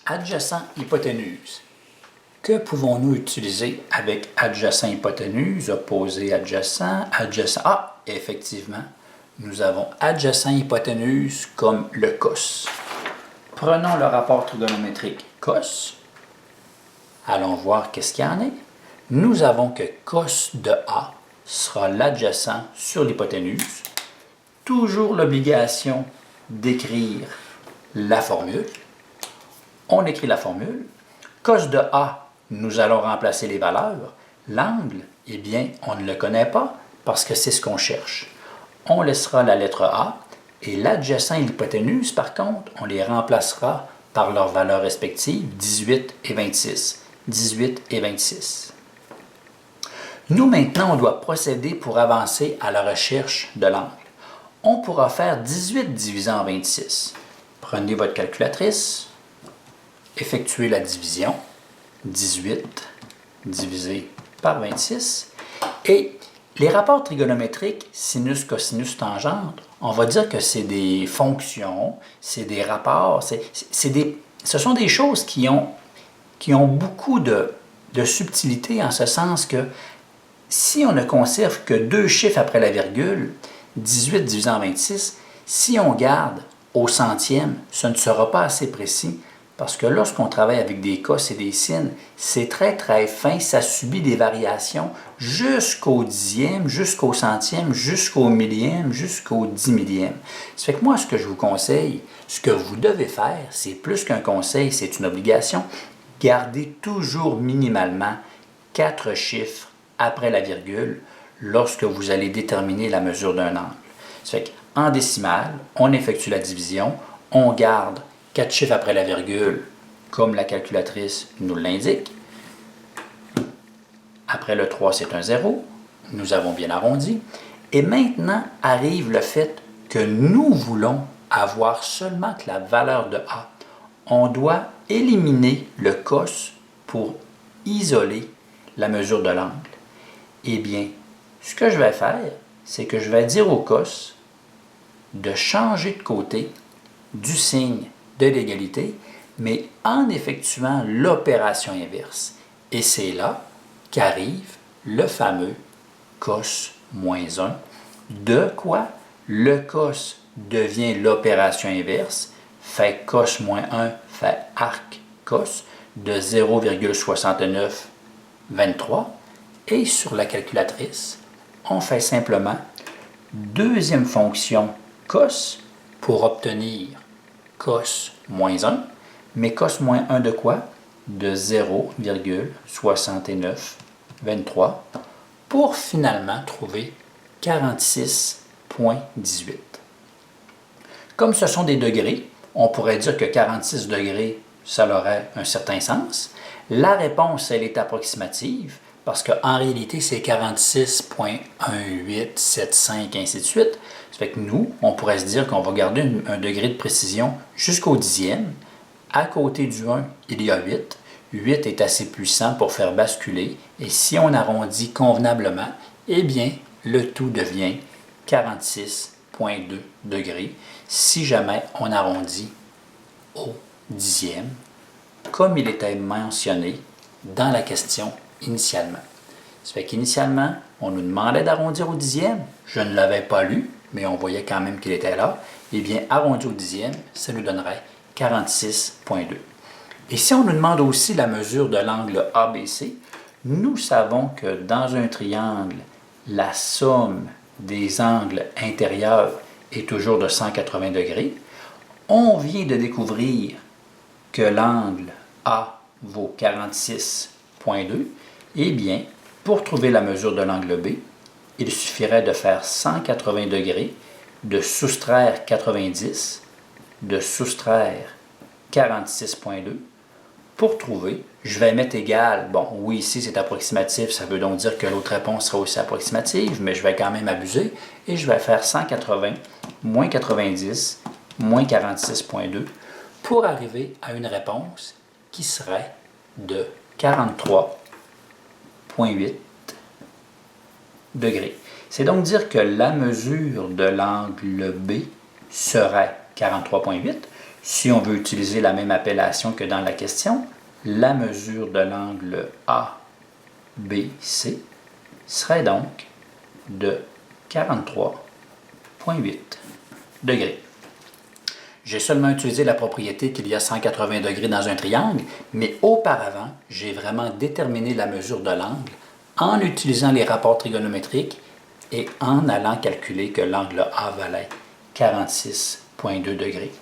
Adjacent-hypoténuse. Que pouvons-nous utiliser avec adjacent-hypoténuse, opposé-adjacent, adjacent? Ah, effectivement, nous avons adjacent-hypoténuse comme le cos. Prenons le rapport trigonométrique cos. Allons voir qu'est-ce qu'il y en est. Nous avons que cos de A sera l'adjacent sur l'hypoténuse. Toujours l'obligation d'écrire la formule. On écrit la formule. Cos de A, nous allons remplacer les valeurs. L'angle, eh bien, on ne le connaît pas parce que c'est ce qu'on cherche. On laissera la lettre A et l'adjacent et l'hypoténuse, par contre, on les remplacera par leurs valeurs respectives, 18 et 26. 18 et 26. Nous, maintenant, on doit procéder pour avancer à la recherche de l'angle. On pourra faire 18 divisé en 26. Prenez votre calculatrice, effectuez la division. 18 divisé par 26. Et les rapports trigonométriques, sinus, cosinus, tangente, on va dire que c'est des fonctions, c'est des rapports, ce sont des choses qui ont beaucoup de subtilité en ce sens que si on ne conserve que deux chiffres après la virgule, 18 divisé en 26, si on garde au centième, ce ne sera pas assez précis Parce que lorsqu'on travaille avec des cos et des sines, c'est très très fin, ça subit des variations jusqu'au dixième, jusqu'au centième, jusqu'au millième, jusqu'au 10 millième. Ça fait que moi, ce que je vous conseille, ce que vous devez faire, c'est plus qu'un conseil, c'est une obligation. Gardez toujours minimalement 4 chiffres après la virgule lorsque vous allez déterminer la mesure d'un angle. Ça fait qu'en décimale, on effectue la division, on garde 4 chiffres après la virgule, comme la calculatrice nous l'indique. Après le 3, c'est un 0. Nous avons bien arrondi. Et maintenant arrive le fait que nous voulons avoir seulement que la valeur de A. On doit éliminer le cos pour isoler la mesure de l'angle. Eh bien, ce que je vais faire, c'est que je vais dire au cos de changer de côté du signe de l'égalité, mais en effectuant l'opération inverse. Et c'est là qu'arrive le fameux cos moins 1. De quoi le cos devient l'opération inverse, fait cos moins 1 fait arc cos de 0,6923. Et sur la calculatrice, on fait simplement deuxième fonction cos pour obtenir cos moins 1, mais cos moins 1 de quoi? De 0,6923 pour finalement trouver 46,18. Comme ce sont des degrés, on pourrait dire que 46 degrés, ça aurait un certain sens. La réponse, elle est approximative, parce qu'en réalité, c'est 46,1875, ainsi de suite. Ça fait que nous, on pourrait se dire qu'on va garder un degré de précision jusqu'au dixième. À côté du 1, il y a 8. 8 est assez puissant pour faire basculer. Et si on arrondit convenablement, eh bien, le tout devient 46,2 degrés. Si jamais on arrondit au dixième, comme il était mentionné dans la question initialement. Ça fait qu'initialement, on nous demandait d'arrondir au dixième. Je ne l'avais pas lu, mais on voyait quand même qu'il était là. Eh bien, arrondi au dixième, ça nous donnerait 46,2. Et si on nous demande aussi la mesure de l'angle ABC, nous savons que dans un triangle, la somme des angles intérieurs est toujours de 180 degrés. On vient de découvrir que l'angle A vaut 46,2. Eh bien, pour trouver la mesure de l'angle B, il suffirait de faire 180 degrés, de soustraire 90, de soustraire 46,2. Pour trouver, je vais mettre égal. Bon, oui, ici c'est approximatif, ça veut donc dire que l'autre réponse sera aussi approximative, mais je vais quand même abuser et je vais faire 180 moins 90 moins 46,2 pour arriver à une réponse qui serait de 43,8 degrés. C'est donc dire que la mesure de l'angle B serait 43,8. Si on veut utiliser la même appellation que dans la question, la mesure de l'angle ABC serait donc de 43,8 degrés. J'ai seulement utilisé la propriété qu'il y a 180 degrés dans un triangle, mais auparavant, j'ai vraiment déterminé la mesure de l'angle en utilisant les rapports trigonométriques et en allant calculer que l'angle A valait 46,2 degrés.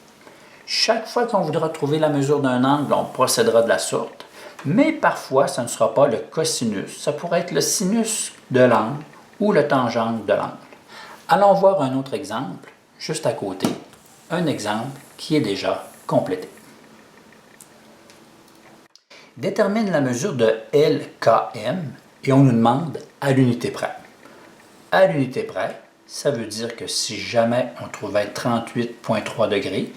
Chaque fois qu'on voudra trouver la mesure d'un angle, on procédera de la sorte, mais parfois, ça ne sera pas le cosinus, ça pourrait être le sinus de l'angle ou le tangente de l'angle. Allons voir un autre exemple, juste à côté, un exemple qui est déjà complété. Détermine la mesure de LKM et on nous demande à l'unité près. À l'unité près, ça veut dire que si jamais on trouvait 38,3 degrés,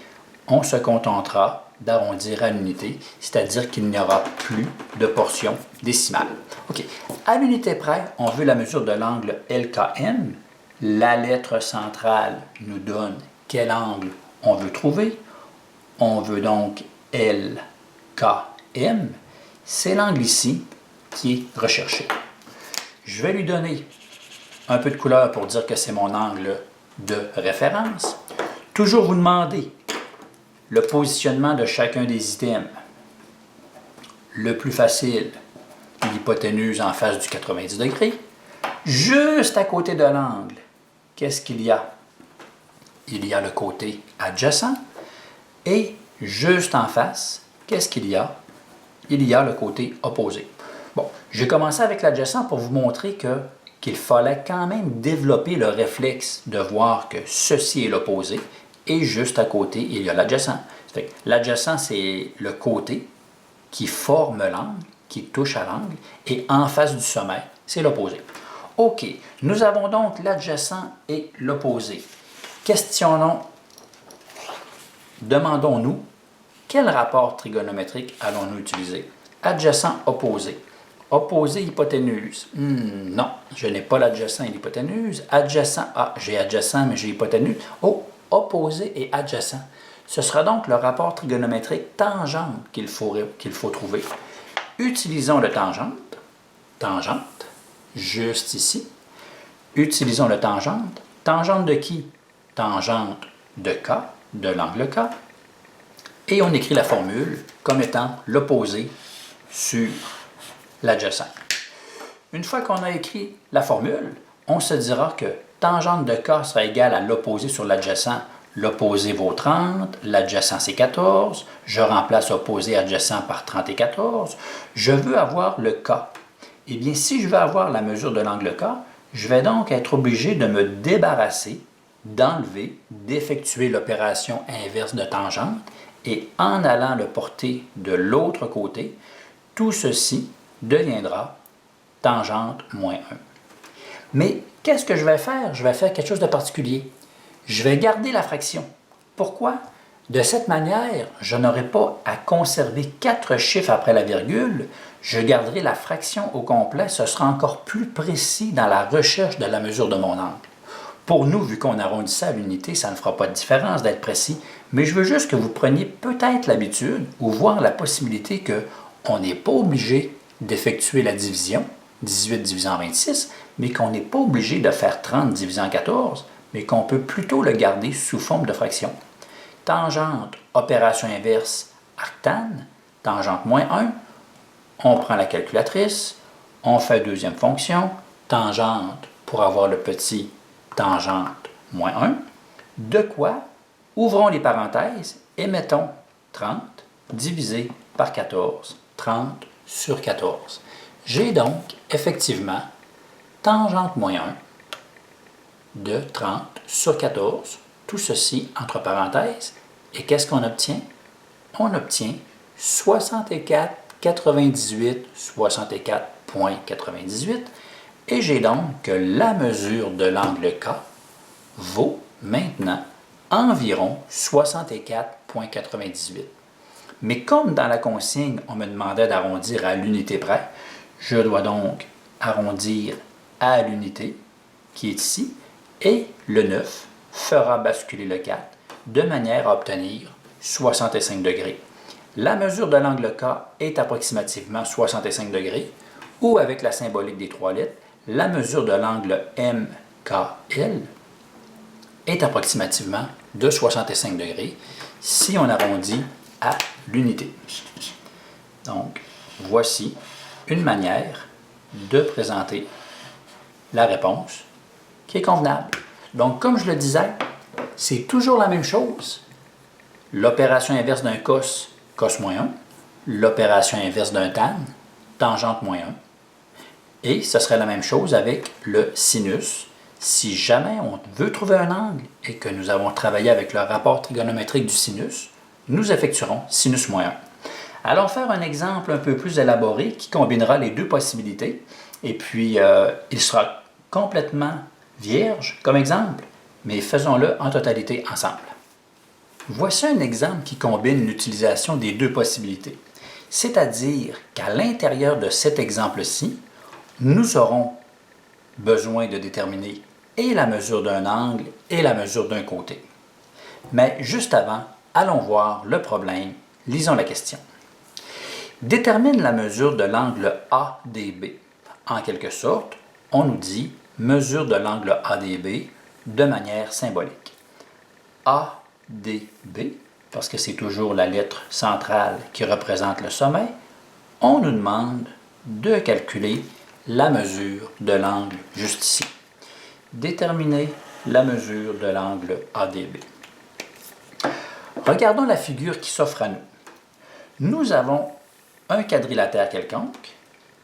on se contentera d'arrondir à l'unité, c'est-à-dire qu'il n'y aura plus de portion décimale. OK. À l'unité près, on veut la mesure de l'angle LKM. La lettre centrale nous donne quel angle on veut trouver. On veut donc LKM. C'est l'angle ici qui est recherché. Je vais lui donner un peu de couleur pour dire que c'est mon angle de référence. Toujours vous demander le positionnement de chacun des items. Le plus facile, l'hypoténuse en face du 90 degrés. Juste à côté de l'angle, qu'est-ce qu'il y a? Il y a le côté adjacent. Et juste en face, qu'est-ce qu'il y a? Il y a le côté opposé. Bon, j'ai commencé avec l'adjacent pour vous montrer qu'il fallait quand même développer le réflexe de voir que ceci est l'opposé et juste à côté, il y a l'adjacent. L'adjacent, c'est le côté qui forme l'angle, qui touche à l'angle, et en face du sommet, c'est l'opposé. OK, nous avons donc l'adjacent et l'opposé. Questionnons, demandons-nous, quel rapport trigonométrique allons-nous utiliser? Adjacent, opposé. Opposé, hypoténuse. Non, je n'ai pas l'adjacent et l'hypoténuse. Adjacent, j'ai adjacent, mais j'ai hypoténuse. Oh, opposé et adjacent. Ce sera donc le rapport trigonométrique tangente qu'il faut trouver. Utilisons le tangente. Tangente, juste ici. Utilisons le tangente. Tangente de qui? Tangente de K, de l'angle K. Et on écrit la formule comme étant l'opposé sur l'adjacent. Une fois qu'on a écrit la formule, on se dira que tangente de K sera égale à l'opposé sur l'adjacent. L'opposé vaut 30, l'adjacent c'est 14, je remplace opposé adjacent par 30 et 14. Je veux avoir le K. Eh bien, si je veux avoir la mesure de l'angle K, je vais donc être obligé de me débarrasser, d'enlever, d'effectuer l'opération inverse de tangente et en allant le porter de l'autre côté, tout ceci deviendra tangente moins 1. Mais qu'est-ce que je vais faire? Je vais faire quelque chose de particulier. Je vais garder la fraction. Pourquoi? De cette manière, je n'aurai pas à conserver 4 chiffres après la virgule. Je garderai la fraction au complet. Ce sera encore plus précis dans la recherche de la mesure de mon angle. Pour nous, vu qu'on arrondit ça à l'unité, ça ne fera pas de différence d'être précis. Mais je veux juste que vous preniez peut-être l'habitude ou voir la possibilité qu'on n'est pas obligé d'effectuer la division, 18 divisé en 26, mais qu'on n'est pas obligé de faire 30 divisé en 14, mais qu'on peut plutôt le garder sous forme de fraction. Tangente, opération inverse, arctane, tangente moins 1, on prend la calculatrice, on fait deuxième fonction, tangente pour avoir le petit tangente moins 1, de quoi, ouvrons les parenthèses et mettons 30 divisé par 14, 30 sur 14. J'ai donc effectivement tangente moins 1 de 30 sur 14, tout ceci entre parenthèses, et qu'est-ce qu'on obtient? On obtient 64,98, 64,98, et j'ai donc que la mesure de l'angle K vaut maintenant environ 64,98. Mais comme dans la consigne, on me demandait d'arrondir à l'unité près, je dois donc arrondir à l'unité, qui est ici, et le 9 fera basculer le 4 de manière à obtenir 65 degrés. La mesure de l'angle K est approximativement 65 degrés, ou avec la symbolique des 3 lettres, la mesure de l'angle MKL est approximativement de 65 degrés si on arrondit à l'unité. Donc, voici une manière de présenter la réponse qui est convenable. Donc, comme je le disais, c'est toujours la même chose. L'opération inverse d'un cos, cos moins 1. L'opération inverse d'un tan, tangente moins 1. Et ce serait la même chose avec le sinus. Si jamais on veut trouver un angle et que nous avons travaillé avec le rapport trigonométrique du sinus, nous effectuerons sinus moins 1. Allons faire un exemple un peu plus élaboré qui combinera les deux possibilités. Et puis, il sera complètement vierge comme exemple, mais faisons-le en totalité ensemble. Voici un exemple qui combine l'utilisation des deux possibilités. C'est-à-dire qu'à l'intérieur de cet exemple-ci, nous aurons besoin de déterminer et la mesure d'un angle et la mesure d'un côté. Mais juste avant, allons voir le problème. Lisons la question. Détermine la mesure de l'angle ADB. En quelque sorte, on nous dit mesure de l'angle ADB de manière symbolique. ADB parce que c'est toujours la lettre centrale qui représente le sommet, on nous demande de calculer la mesure de l'angle juste ici. Déterminer la mesure de l'angle ADB. Regardons la figure qui s'offre à nous. Nous avons un quadrilatère quelconque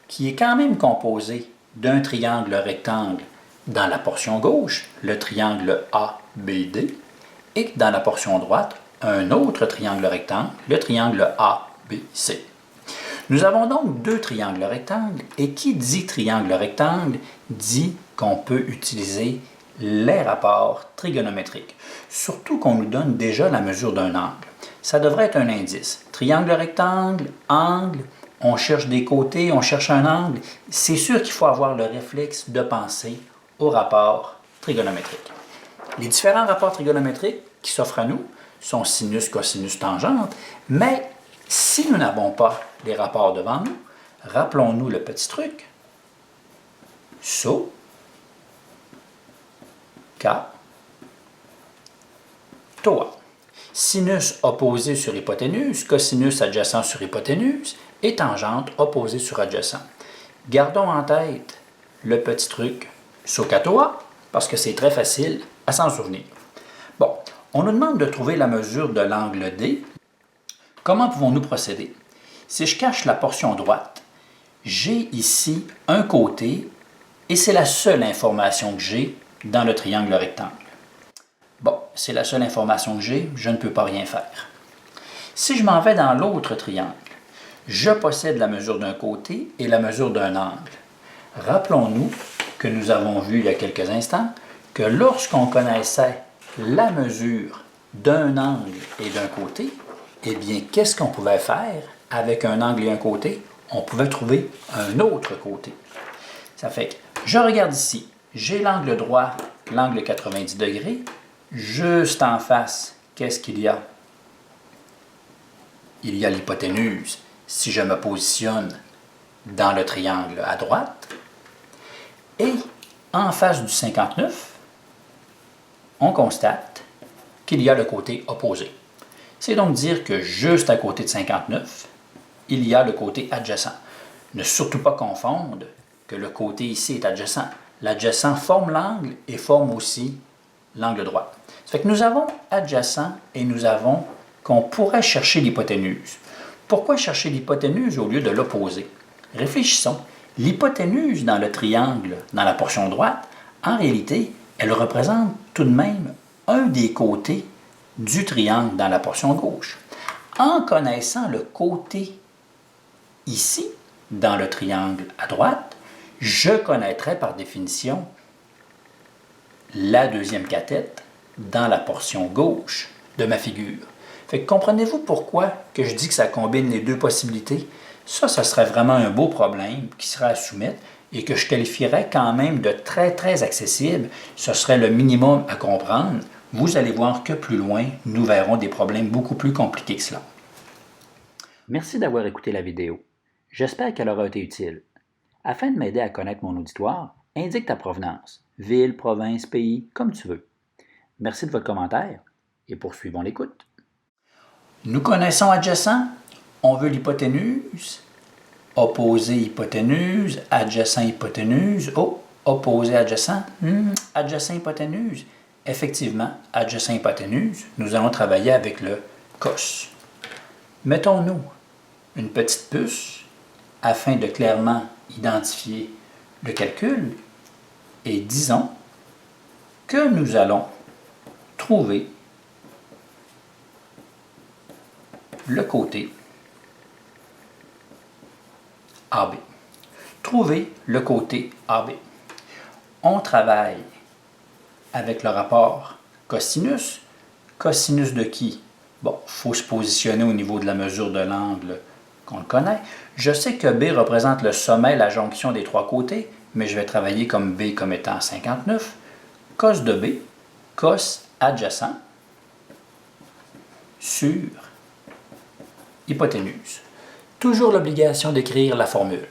qui est quand même composé d'un triangle rectangle dans la portion gauche, le triangle ABD, et dans la portion droite, un autre triangle rectangle, le triangle ABC. Nous avons donc deux triangles rectangles, et qui dit triangle rectangle dit qu'on peut utiliser les rapports trigonométriques, surtout qu'on nous donne déjà la mesure d'un angle. Ça devrait être un indice. Triangle rectangle, angle, on cherche des côtés, on cherche un angle. C'est sûr qu'il faut avoir le réflexe de penser aux rapports trigonométriques. Les différents rapports trigonométriques qui s'offrent à nous sont sinus, cosinus, tangente, mais si nous n'avons pas les rapports devant nous, rappelons-nous le petit truc. SO, K, TOA. Sinus opposé sur hypoténuse, cosinus adjacent sur hypoténuse et tangente opposée sur adjacent. Gardons en tête le petit truc SO-K-TOA parce que c'est très facile à s'en souvenir. Bon, on nous demande de trouver la mesure de l'angle D. Comment pouvons-nous procéder? Si je cache la portion droite, j'ai ici un côté et c'est la seule information que j'ai dans le triangle rectangle. Bon, c'est la seule information que j'ai, je ne peux pas rien faire. Si je m'en vais dans l'autre triangle, je possède la mesure d'un côté et la mesure d'un angle. Rappelons-nous que nous avons vu il y a quelques instants que lorsqu'on connaissait la mesure d'un angle et d'un côté, eh bien, qu'est-ce qu'on pouvait faire avec un angle et un côté? On pouvait trouver un autre côté. Ça fait que je regarde ici, j'ai l'angle droit, l'angle 90 degrés. Juste en face, qu'est-ce qu'il y a? Il y a l'hypoténuse si je me positionne dans le triangle à droite. Et en face du 59, on constate qu'il y a le côté opposé. C'est donc dire que juste à côté de 59, il y a le côté adjacent. Ne surtout pas confondre que le côté ici est adjacent. L'adjacent forme l'angle et forme aussi l'angle droit. Ça fait que nous avons adjacent et nous avons qu'on pourrait chercher l'hypoténuse. Pourquoi chercher l'hypoténuse au lieu de l'opposé? Réfléchissons. L'hypoténuse dans le triangle, dans la portion droite, en réalité, elle représente tout de même un des côtés du triangle dans la portion gauche. En connaissant le côté ici, dans le triangle à droite, je connaîtrai par définition la deuxième cathète dans la portion gauche de ma figure. Fait que comprenez-vous pourquoi que je dis que ça combine les deux possibilités? Ça serait vraiment un beau problème qui serait à soumettre et que je qualifierais quand même de très, très accessible. Ce serait le minimum à comprendre. Vous allez voir que plus loin, nous verrons des problèmes beaucoup plus compliqués que cela. Merci d'avoir écouté la vidéo. J'espère qu'elle aura été utile. Afin de m'aider à connaître mon auditoire, indique ta provenance, ville, province, pays, comme tu veux. Merci de votre commentaire et poursuivons l'écoute. Nous connaissons adjacent, on veut l'hypoténuse, opposé hypoténuse, adjacent hypoténuse, opposé adjacent, adjacent hypoténuse. Effectivement, adjacent hypoténuse, nous allons travailler avec le cos. Mettons-nous une petite puce afin de clairement identifier le calcul et disons que nous allons trouver le côté AB. Trouver le côté AB. On travaille avec le rapport cosinus. Cosinus de qui? Bon, il faut se positionner au niveau de la mesure de l'angle qu'on le connaît. Je sais que B représente le sommet, la jonction des trois côtés, mais je vais travailler comme B comme étant 59. Cos de B, cos adjacent sur hypoténuse. Toujours l'obligation d'écrire la formule.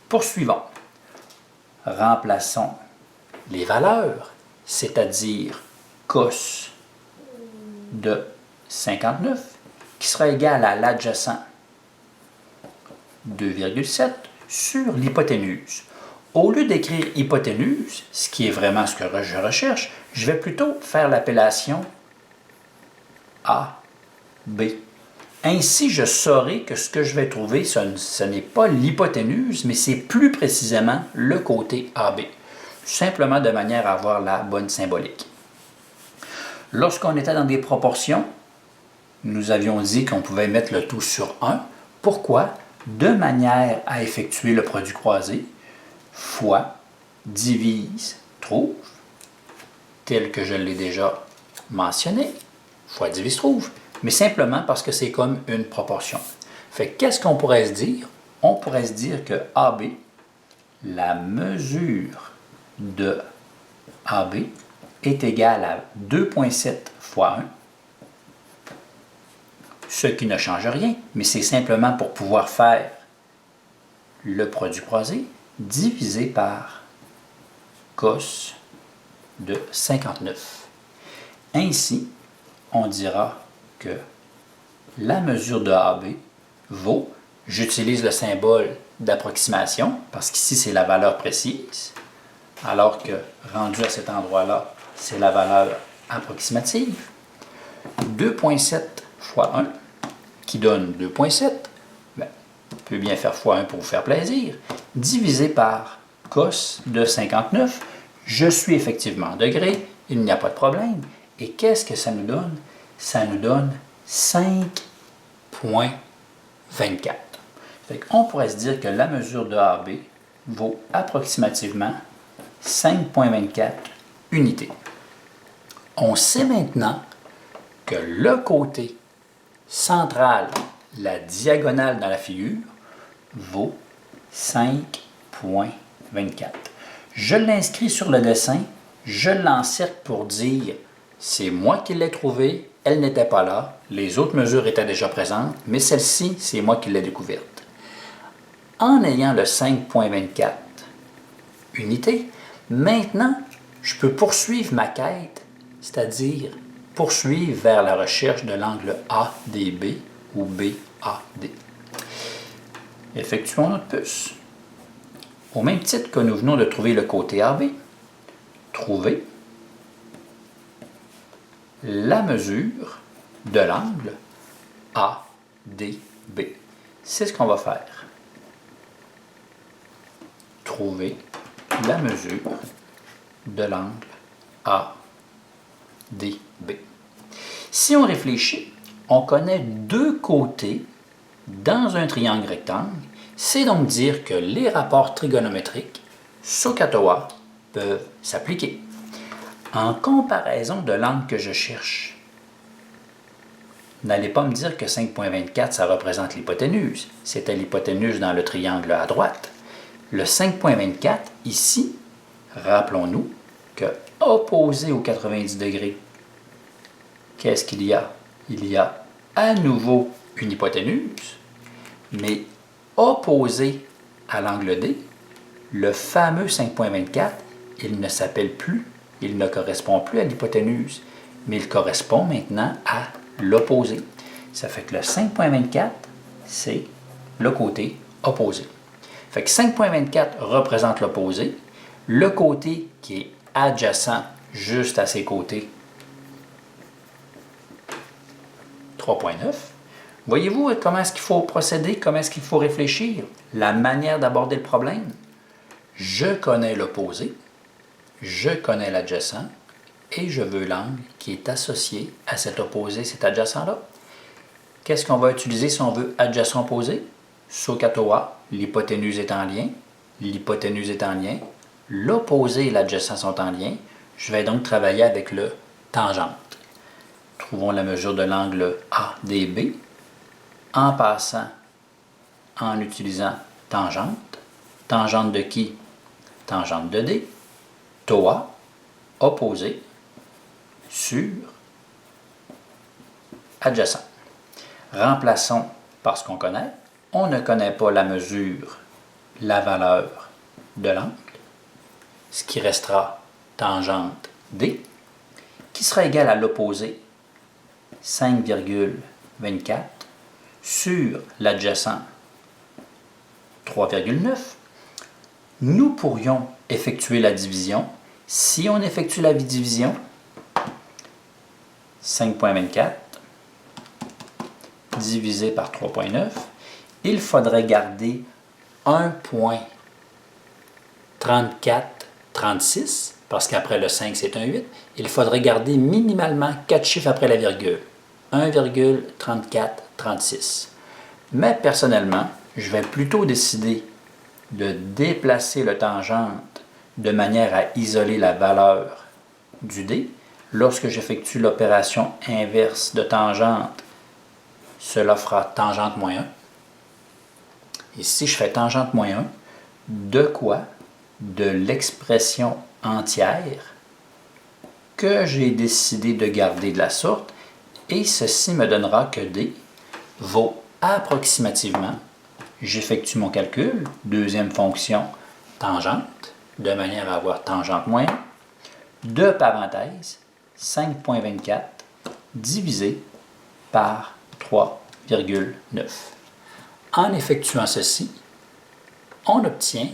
Poursuivons. Remplaçons les valeurs, c'est-à-dire cos de 59, qui sera égal à l'adjacent 2,7 sur l'hypoténuse. Au lieu d'écrire hypoténuse, ce qui est vraiment ce que je recherche, je vais plutôt faire l'appellation A, B. Ainsi, je saurai que ce que je vais trouver, ce n'est pas l'hypoténuse, mais c'est plus précisément le côté AB. Simplement de manière à avoir la bonne symbolique. Lorsqu'on était dans des proportions, nous avions dit qu'on pouvait mettre le tout sur 1. Pourquoi? De manière à effectuer le produit croisé, fois, divise, trouve, tel que je l'ai déjà mentionné, fois, divise, trouve, mais simplement parce que c'est comme une proportion. Fait qu'est-ce qu'on pourrait se dire? On pourrait se dire que AB, la mesure de AB est égale à 2,7 fois 1, ce qui ne change rien, mais c'est simplement pour pouvoir faire le produit croisé divisé par cos de 59. Ainsi, on dira que la mesure de AB vaut, j'utilise le symbole d'approximation, parce qu'ici c'est la valeur précise, alors que rendu à cet endroit-là, c'est la valeur approximative. 2,7 fois 1, qui donne 2,7, ben, on peut bien faire fois 1 pour vous faire plaisir, divisé par cos de 59, je suis effectivement en degrés, il n'y a pas de problème. Et qu'est-ce que ça nous donne? Ça nous donne 5,24. On pourrait se dire que la mesure de AB vaut approximativement 5,24 unités. On sait maintenant que le côté central, la diagonale dans la figure, vaut 5,24. Je l'inscris sur le dessin, je l'encercle pour dire c'est moi qui l'ai trouvé, elle n'était pas là, les autres mesures étaient déjà présentes, mais celle-ci, c'est moi qui l'ai découverte. En ayant le 5,24 unités, maintenant, je peux poursuivre ma quête, c'est-à-dire poursuivre vers la recherche de l'angle ADB ou BAD. Effectuons notre puce. Au même titre que nous venons de trouver le côté AB, trouver la mesure de l'angle ADB. C'est ce qu'on va faire. Trouver la mesure de l'angle ADB. Si on réfléchit, on connaît deux côtés dans un triangle rectangle. C'est donc dire que les rapports trigonométriques SOHCAHTOA peuvent s'appliquer. En comparaison de l'angle que je cherche, n'allez pas me dire que 5,24 ça représente l'hypoténuse. C'était l'hypoténuse dans le triangle à droite. Le 5,24 ici, rappelons-nous que opposé aux 90 degrés, qu'est-ce qu'il y a? Il y a à nouveau une hypoténuse, mais opposé à l'angle D, le fameux 5,24, il ne s'appelle plus, il ne correspond plus à l'hypoténuse, mais il correspond maintenant à l'opposé. Ça fait que le 5,24, c'est le côté opposé. Fait que 5,24 représente l'opposé, le côté qui est adjacent juste à ses côtés, 3,9. Voyez-vous comment est-ce qu'il faut procéder, comment est-ce qu'il faut réfléchir? La manière d'aborder le problème. Je connais l'opposé, je connais l'adjacent et je veux l'angle qui est associé à cet opposé, cet adjacent-là. Qu'est-ce qu'on va utiliser si on veut adjacent opposé? SOHCAHTOA, l'hypoténuse est en lien, l'hypoténuse est en lien, l'opposé et l'adjacent sont en lien. Je vais donc travailler avec le tangente. Trouvons la mesure de l'angle ADB en passant, en utilisant tangente. Tangente de qui? Tangente de D. TOA, opposé, sur adjacent. Remplaçons par ce qu'on connaît. On ne connaît pas la mesure, la valeur de l'angle. Ce qui restera tangente D, qui sera égal à l'opposé 5,24 sur l'adjacent 3,9, nous pourrions effectuer la division. Si on effectue la division, 5,24 divisé par 3,9, il faudrait garder 1,3436, parce qu'après le 5, c'est un 8. Il faudrait garder minimalement 4 chiffres après la virgule. 1,3436. Mais personnellement, je vais plutôt décider de déplacer le tangente de manière à isoler la valeur du D. Lorsque j'effectue l'opération inverse de tangente, cela fera tangente moins 1. Et si je fais tangente moins 1, de quoi? De l'expression entière que j'ai décidé de garder de la sorte, et ceci me donnera que D vaut approximativement, j'effectue mon calcul, deuxième fonction tangente, de manière à avoir tangente moins 1, de parenthèse, 5,24 divisé par 3,9. En effectuant ceci, on obtient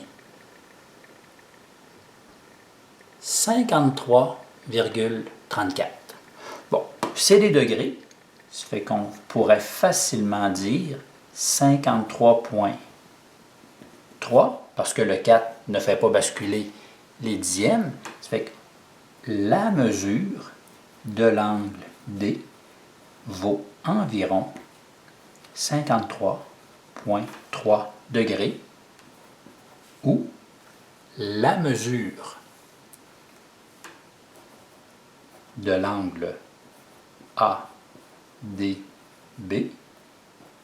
53,34. Bon, c'est des degrés, ça fait qu'on pourrait facilement dire 53,3, parce que le 4 ne fait pas basculer les dixièmes, ça fait que la mesure de l'angle D vaut environ 53,3 degrés, ou la mesure de l'angle ADB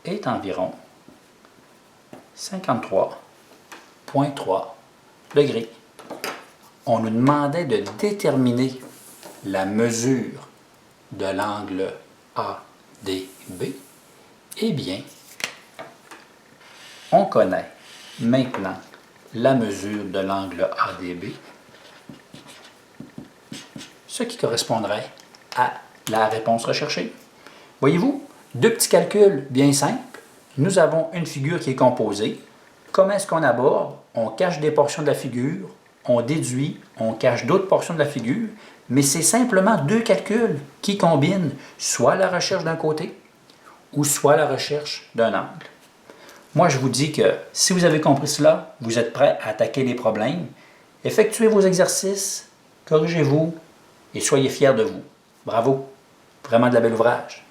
est environ 53,3 degrés. On nous demandait de déterminer la mesure de l'angle ADB. Eh bien, on connaît maintenant la mesure de l'angle ADB, ce qui correspondrait à la réponse recherchée. Voyez-vous, deux petits calculs bien simples. Nous avons une figure qui est composée. Comment est-ce qu'on aborde? On cache des portions de la figure, on déduit, on cache d'autres portions de la figure, mais c'est simplement deux calculs qui combinent soit la recherche d'un côté ou soit la recherche d'un angle. Moi, je vous dis que si vous avez compris cela, vous êtes prêt à attaquer les problèmes. Effectuez vos exercices, corrigez-vous et soyez fiers de vous. Bravo! Vraiment de la belle ouvrage.